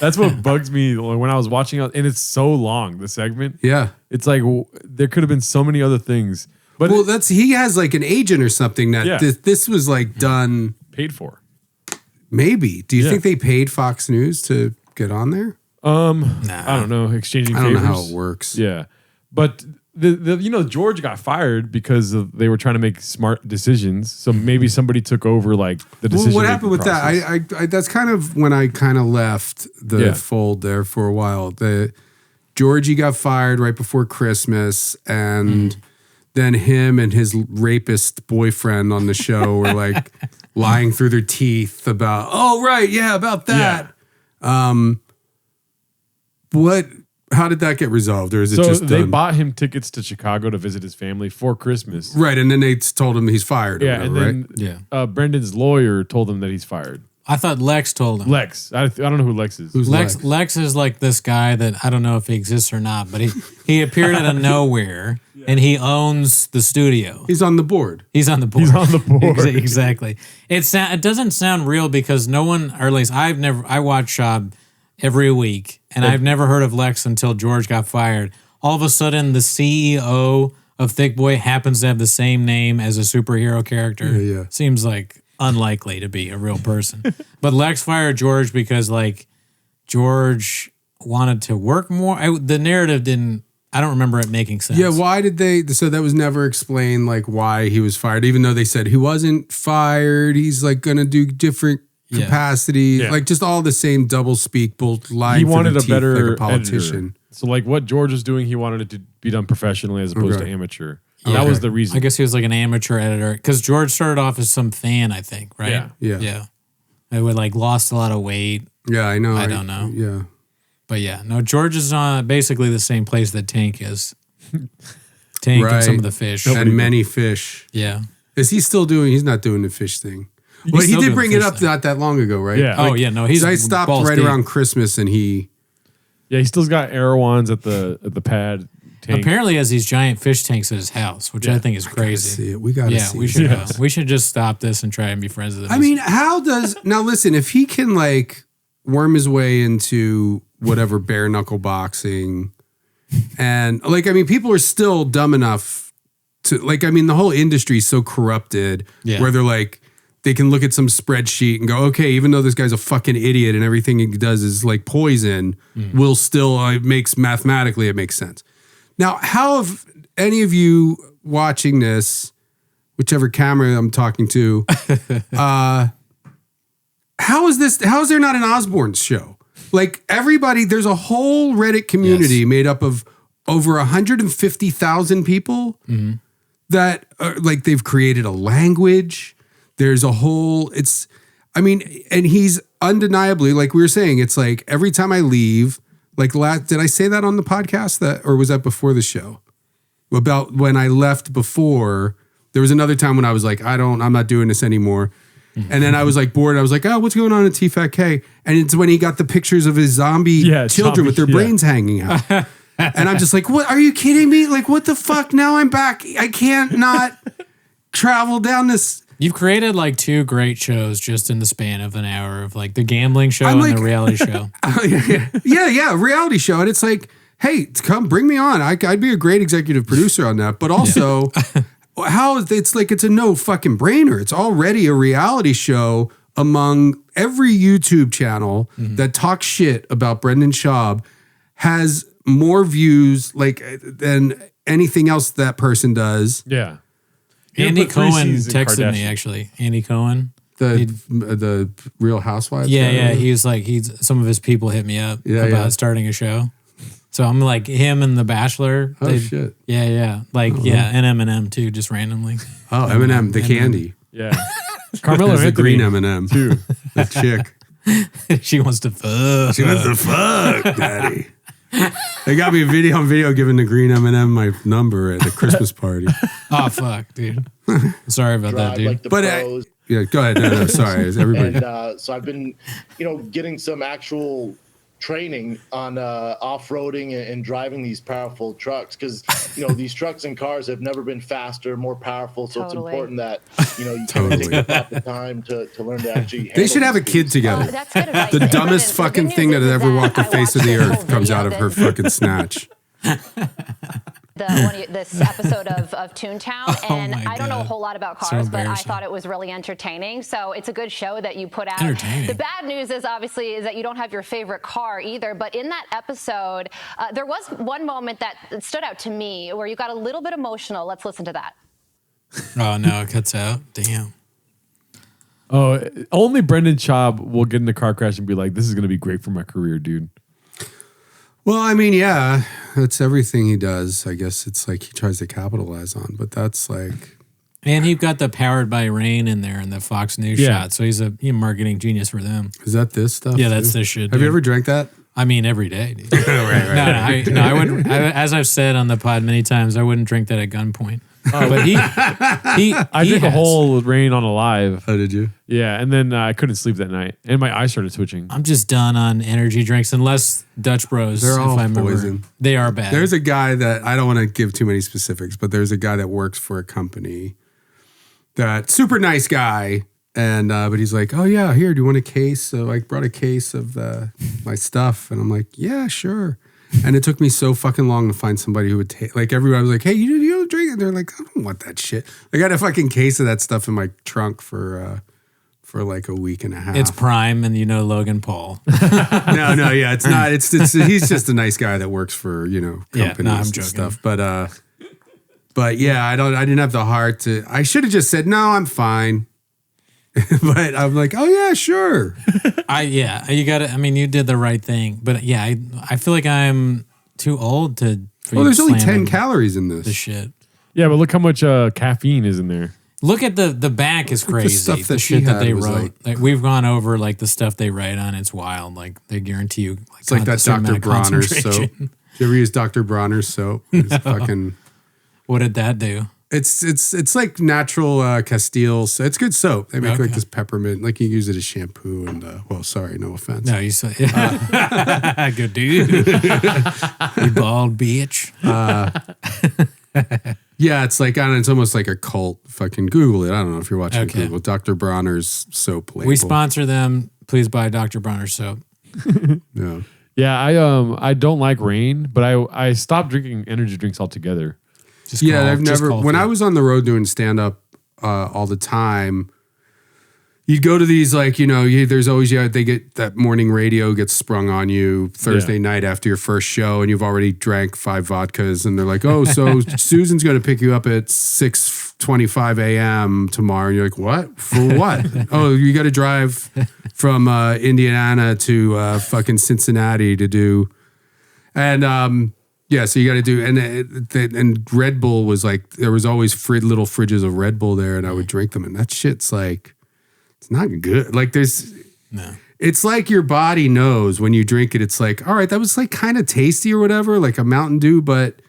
That's what bugs me when I was watching it, and it's so long, the segment. Yeah. It's like there could have been so many other things. But well, he has like an agent or something that this was like done. Paid for. Maybe. Do you think they paid Fox News to get on there? I don't know. Exchanging I don't favors. know how it works. Yeah. But George got fired because they were trying to make smart decisions. So maybe somebody took over like the decision. Well, what happened with process. that? I that's kind of when I kind of left the fold there for a while. Georgie got fired right before Christmas, and then him and his rapist boyfriend on the show were like lying through their teeth about, about that. Yeah. How did that get resolved, or is it just they done? bought him tickets to Chicago to visit his family for Christmas, Right, and then they told him he's fired. Yeah, and then Brendan's lawyer told him that he's fired. I thought Lex told him. Lex, I don't know who Lex is. Who's Lex? Lex is like this guy that I don't know if he exists or not, but he appeared out of nowhere, and he owns the studio. He's on the board. He's on the board. He's on the board. Exactly. It doesn't sound real because no one, or at least I watch Schaub every week, and I've never heard of Lex until George got fired. All of a sudden, the CEO of Thick Boy happens to have the same name as a superhero character. Yeah. Seems like unlikely to be a real person. But Lex fired George because like George wanted to work more. The narrative didn't. I don't remember it making sense. Yeah, why did they? So that was never explained, like why he was fired, even though they said he wasn't fired. He's like going to do different capacities, like just all the same double speak, both lying. He wanted through a teeth better like a politician. editor. So like what George was doing, he wanted it to be done professionally as opposed to amateur. That was the reason. I guess he was like an amateur editor because George started off as some fan, I think, right? Yeah. I would like lost a lot of weight. Yeah, I know. I don't know. Yeah. But yeah, no, George is on basically the same place that Tank is. Tank and some of the fish. And many fish. Yeah. Is he still doing, he's not doing the fish thing. He's But he still did doing bring the it fish up thing. not that long ago, right? Yeah. Oh, yeah, no, he's I stopped balls right deep. around Christmas and he... Yeah, he still's got Erewhons at the pad tank. Apparently has these giant fish tanks at his house, which I think is crazy. see it. We gotta see we it. should Yes. we should just stop this and try and be friends with him. I mean, how does... Now listen, if he can like worm his way into whatever bare knuckle boxing and like, I mean, people are still dumb enough to like, I mean, the whole industry is so corrupted where they're like, they can look at some spreadsheet and go, okay, even though this guy's a fucking idiot and everything he does is like poison, will still, it makes mathematically, it makes sense. Now, how have any of you watching this, whichever camera I'm talking to, how is there not an Osborne's show? Like everybody, there's a whole Reddit community made up of over 150,000 people that are, like they've created a language. There's a whole, and he's undeniably, like we were saying, it's like every time I leave, like did I say that on the podcast or was that before the show? About when I left before, there was another time when I was like, I'm not doing this anymore. And then I was like bored. I was like, oh, what's going on at TFAT-K? And it's when he got the pictures of his zombie children with their brains hanging out. And I'm just like, what? Are you kidding me? Like, what the fuck? Now I'm back. I can't not travel down this. You've created like two great shows just in the span of an hour of like the gambling show I'm and like- the reality show. Reality show. And it's like, hey, come bring me on. I'd be a great executive producer on that. But also, it's a no fucking brainer. It's already a reality show among every YouTube channel that talks shit about Brendan Schaub has more views like than anything else that person does. Yeah. Andy Cohen texted me actually. Andy Cohen. The Real Housewives. Yeah. He's like, some of his people hit me up about starting a show. So I'm like him and The Bachelor. Oh shit. Yeah. Like, and Eminem too, just randomly. Oh, Eminem, the candy. Yeah. Carmelo There's Anthony. the green M&M too. The chick. She wants to fuck. She wants to fuck, daddy. They got me a video giving the green M&M my number at a Christmas party. Oh, fuck, dude. Sorry about that, dude. Like the But pros. yeah, go ahead. No, sorry. It's everybody. And so I've been, getting some actual training on off-roading and driving these powerful trucks because these trucks and cars have never been faster, more powerful. So it's important that you take about the time to learn to actually. They should have a kid together. That's good advice. The dumbest fucking thing that ever walked the face of the earth comes out of her fucking snatch. This episode of Toontown, and I don't know a whole lot about So cars, but I embarrassing. thought it was really entertaining. So it's a good show that you put out. Entertaining. The bad news is obviously is that you don't have your favorite car either. But in that episode, there was one moment that stood out to me where you got a little bit emotional. Let's listen to that. Oh, no, it cuts out. Damn. Oh, only Brendan Schaub will get in a car crash and be like, "This is going to be great for my career, dude." Well, I mean, yeah, that's everything he does. I guess it's like he tries to capitalize on, but that's like. And he got the Powered by Rain in there in the Fox News shot. So he's a marketing genius for them. Is that this stuff? Yeah, that's too? this shit. Have you dude. ever drank that? I mean, every day, dude. right. No, I wouldn't. As I've said on the pod many times, I wouldn't drink that at gunpoint. But I did the whole Rain on Alive. Oh, did you? Yeah, and then I couldn't sleep that night, and my eyes started twitching. I'm just done on energy drinks, unless Dutch Bros. They're all if I remember. poison. They are bad. There's a guy that I don't want to give too many specifics, but there's a guy that works for a company that super nice guy. And, but he's like, oh yeah, here, do you want a case? So I brought a case of my stuff. And I'm like, yeah, sure. And it took me so fucking long to find somebody who would take, like everybody was like, hey, you don't drink it? They're like, I don't want that shit. I got a fucking case of that stuff in my trunk for like a week and a half. It's Prime and Logan Paul. No, yeah, it's not. It's he's just a nice guy that works for, companies I'm and joking. stuff. But yeah, I didn't have the heart to, I should have just said, no, I'm fine. But I'm like, oh yeah, sure. You got it. I mean, you did the right thing, but yeah, I feel like I'm too old to. Well, there's only 10 calories in this. The shit. Yeah, but look how much caffeine is in there. Look at the back is crazy. stuff that the she shit that had they was wrote. Like we've gone over like the stuff they write on. It's wild. Like they guarantee you. Like, It's like that Dr. Bronner's soap. concentration. Did you ever use Dr. Bronner's soap? It's fucking. What did that do? It's like natural Castile. So it's good soap. They make like Okay. this peppermint. Like you use it as shampoo and well, sorry, no offense. No, you said good dude. You bald bitch. Yeah, it's like it's almost like a cult. Fucking Google it. I don't know if you're watching Okay. Google. Dr. Bronner's soap label. We sponsor them. Please buy Dr. Bronner soap. Yeah. Yeah, I don't like Rain, but I stopped drinking energy drinks altogether. I've never. When I was on the road doing stand up all the time, you'd go to these like there's always they get that morning radio gets sprung on you Thursday night after your first show, and you've already drank 5 vodkas, and they're like, oh, so Susan's going to pick you up at 6:25 a.m. tomorrow, and you're like, what? For what? Oh, you got to drive from Indiana to fucking Cincinnati to do, and yeah, so you got to do, and Red Bull was like, there was always little fridges of Red Bull there, and I would drink them, and that shit's like, it's not good. Like it's like your body knows when you drink it. It's like, all right, that was like kind of tasty or whatever, like a Mountain Dew, but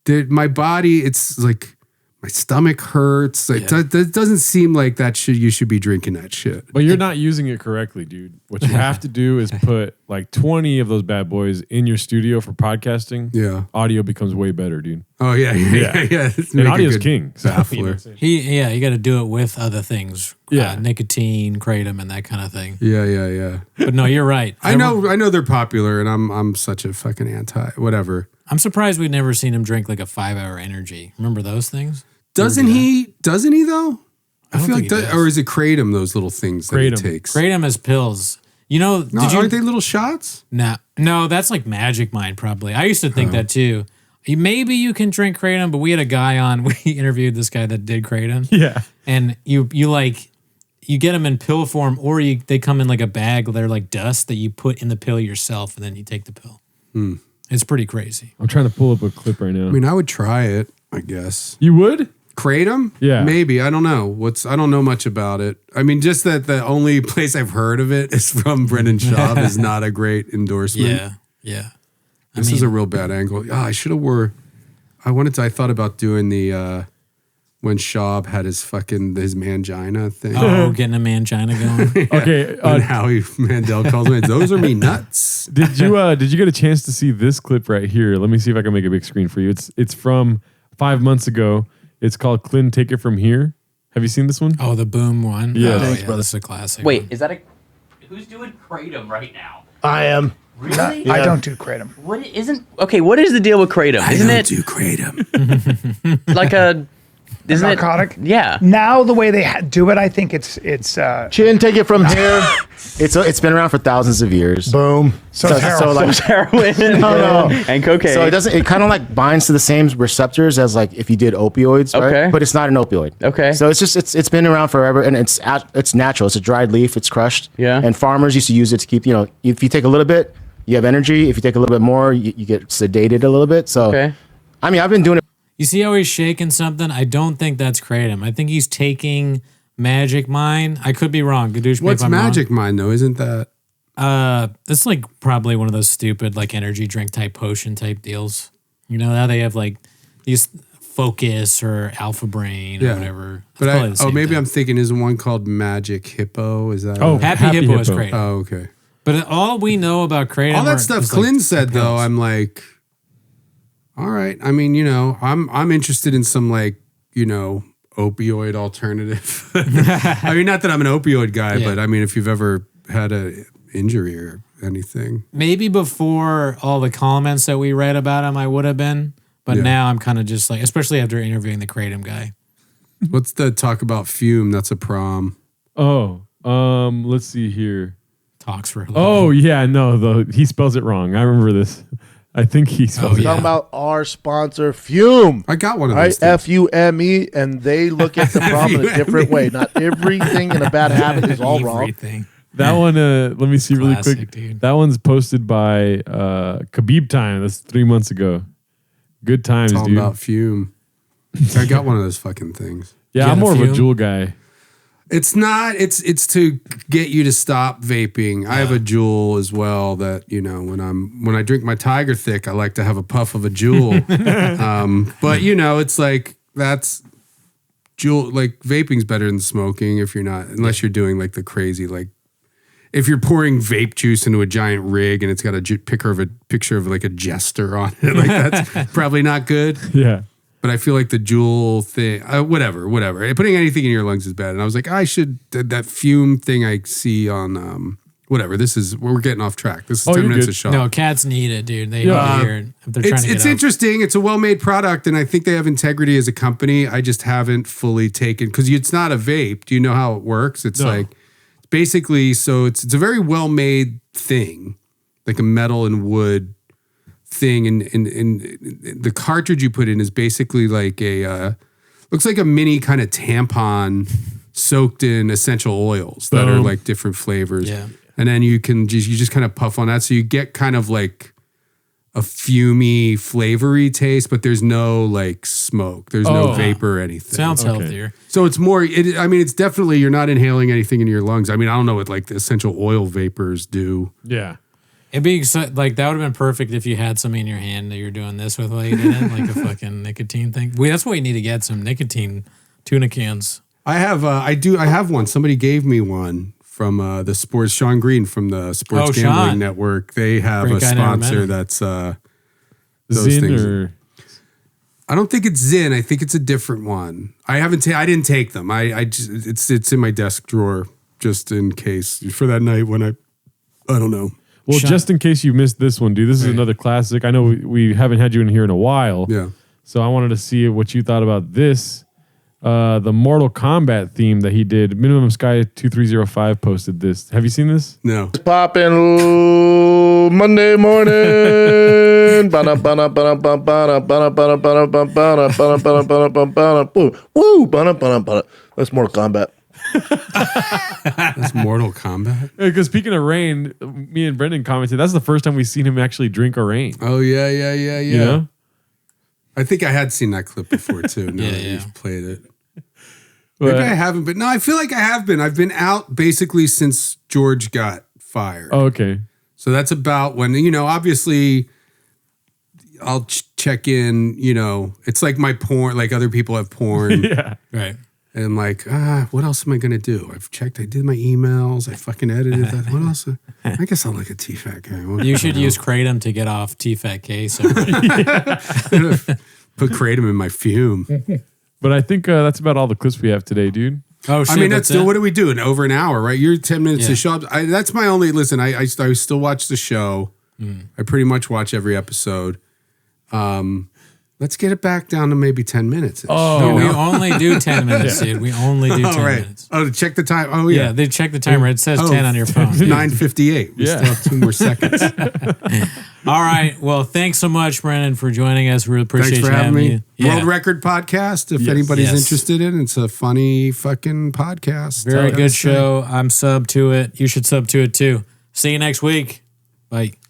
my body, it's like my stomach hurts. Like that doesn't seem like you should be drinking that shit. But you're not using it correctly, dude. What you have to do is put like 20 of those bad boys in your studio for podcasting. Yeah. Audio becomes way better, dude. Oh yeah. And audio's king. So, baffler. You got to do it with other things. Yeah. Nicotine, kratom, and that kind of thing. Yeah. But no, you're right. I know they're popular, and I'm such a fucking anti whatever. I'm surprised we've never seen him drink like a 5-hour energy. Remember those things? Doesn't he though? I don't feel think like he does. or is it Kratom? Those little things that he Kratom. takes. Kratom has pills. No, aren't they little shots? No, No, that's like Magic Mind, probably. I used to think that too. Maybe you can drink Kratom, but we had a guy on. We interviewed this guy that did Kratom. Yeah, and you get them in pill form, or they come in like a bag. They're like dust that you put in the pill yourself, and then you take the pill. It's pretty crazy. I'm trying to pull up a clip right now. I mean, I would try it, I guess. You would? Kratom? Yeah. Maybe. I don't know. I don't know much about it. I mean, just that the only place I've heard of it is from Brendan Schaub is not a great endorsement. Yeah. This is a real bad angle. I should have I thought about doing the when Schaub had his mangina thing. Oh, getting a mangina going. Okay. And Howie Mandel calls me, those are me nuts. Did you get a chance to see this clip right here? Let me see if I can make a big screen for you. It's from 5 months ago. It's called Clinton, Take It From Here. Have you seen this one? Oh, the Boom one? Yeah. Thanks, brother. This is a classic. Wait, is that who's doing Kratom right now? I am. Really? I don't do Kratom. What is the deal with Kratom? Isn't it do Kratom. like a narcotic? Yeah. Now the way they do it, I think it's Chin, take it from here. It's been around for thousands of years. Boom. So it's heroin. So heroin no. and cocaine. So it kind of like binds to the same receptors as like if you did opioids, right? Okay. But it's not an opioid. Okay. So it's been around forever, and it's natural. It's a dried leaf. It's crushed. Yeah. And farmers used to use it to keep, if you take a little bit, you have energy. If you take a little bit more, you get sedated a little bit. So, okay. I mean, I've been doing it. You see how he's shaking something? I don't think that's Kratom. I think he's taking Magic Mind. I could be wrong. Gadoosh, What's Magic Mind though? Isn't that? It's like probably one of those stupid like energy drink type potion type deals. You know how they have like these Focus or Alpha Brain or whatever. But maybe I'm thinking isn't one called Magic Hippo? Is that? Happy Hippo is Kratom. Oh, okay. But all we know about Kratom, all that stuff Clint said though, I'm like, all right. I mean, I'm interested in some opioid alternative. I mean, not that I'm an opioid guy, but I mean, if you've ever had a injury or anything, maybe before all the comments that we read about him, I would have been. But now I'm kind of just like, especially after interviewing the Kratom guy. What's the talk about fume? That's a prom. Oh, let's see here. Talks for. Oh yeah, no, he spells it wrong. I remember this. I think he spells it. Talking about our sponsor, Fume. I got one of those. things. FUME, and they look at the problem in a different way. Not everything in a bad habit is all wrong. That one, let me see really Classic, quick. dude. That one's posted by Khabib Time. That's 3 months ago. Good times, It's all dude. about fume. I got one of those fucking things. Yeah, I'm more of a Juul guy. It's not. It's to get you to stop vaping. I have a Juul as well. That when I drink my Tiger Thick, I like to have a puff of a Juul. But it's like that's Juul. Like vaping's better than smoking if you're not, unless you're doing like the crazy like. If you're pouring vape juice into a giant rig and it's got a picture of like a jester on it, like that's probably not good. Yeah. But I feel like the Juul thing, whatever. Putting anything in your lungs is bad. And I was like, that fume thing I see on, whatever. We're getting off track. This is 10 minutes of shot. No, cats need it, dude. They need to hear it if they're trying to get It's out. interesting. It's a well-made product, and I think they have integrity as a company. I just haven't fully taken, because it's not a vape. Do you know how it works? It's like, basically, so it's a very well-made thing, like a metal and wood thing, and the cartridge you put in is basically like looks like a mini kind of tampon soaked in essential oils that are like different flavors. Yeah. And then you just kind of puff on that, so you get kind of like a fumey, flavory taste, but there's no like smoke. There's no vapor or anything. Sounds healthier. So it's more, it's definitely, you're not inhaling anything into your lungs. I mean, I don't know what like the essential oil vapors do. Yeah. It'd be like, that would have been perfect if you had something in your hand that you're doing this with while you did it, like a fucking nicotine thing. That's what you need to get, some nicotine tuna cans. I have one. Somebody gave me one from the sports, Sean Green from the Sports Gambling Sean. Network. They have Great a guy, never met sponsor him. that's those Zyn things. or I don't think it's Zyn. I think it's a different one. I didn't take them. I just it's in my desk drawer just in case for that night when I don't know. Well, just in case you missed this one, dude, this is another classic. I know we haven't had you in here in a while. Yeah. So I wanted to see what you thought about this. the Mortal Kombat theme that he did. Minimum Sky 2305 posted this. Have you seen this? No. It's popping Monday morning. That's Mortal Kombat. That's Mortal Kombat. Because speaking of rain, me and Brendan commented that's the first time we've seen him actually drink a rain. Oh yeah. You know? I think I had seen that clip before too. No, you've played it. But- Maybe I haven't, but no, I feel like I have been. I've been out basically since George got fired. Oh, okay. So that's about when, obviously I'll check in, it's like my porn, like other people have porn. Yeah. Right. And I'm like, what else am I going to do? I've checked, I did my emails, I fucking edited that. What else? I guess I'll like a TFAT guy. You should use Kratom to get off TFAT-K. So put Kratom in my fume. But I think that's about all the clips we have today, dude. Oh, shit. I mean, that's still, what do we do? Over an hour, right? You're 10 minutes to show up. That's my only, listen, I still watch the show. I pretty much watch every episode. Let's get it back down to maybe 10 minutes. No, we only do 10 minutes, dude. We only do 10 minutes. Oh, to check the time. Oh, yeah. Yeah, they check the timer. It says 10 on your phone. 9:58. We still have 2 more seconds. All right. Well, thanks so much, Brennan, for joining us. We really appreciate Thanks for you having me. you. Yeah. World Record Podcast. If anybody's interested in it, it's a funny fucking podcast. Very good show. I'm sub to it. You should sub to it too. See you next week. Bye.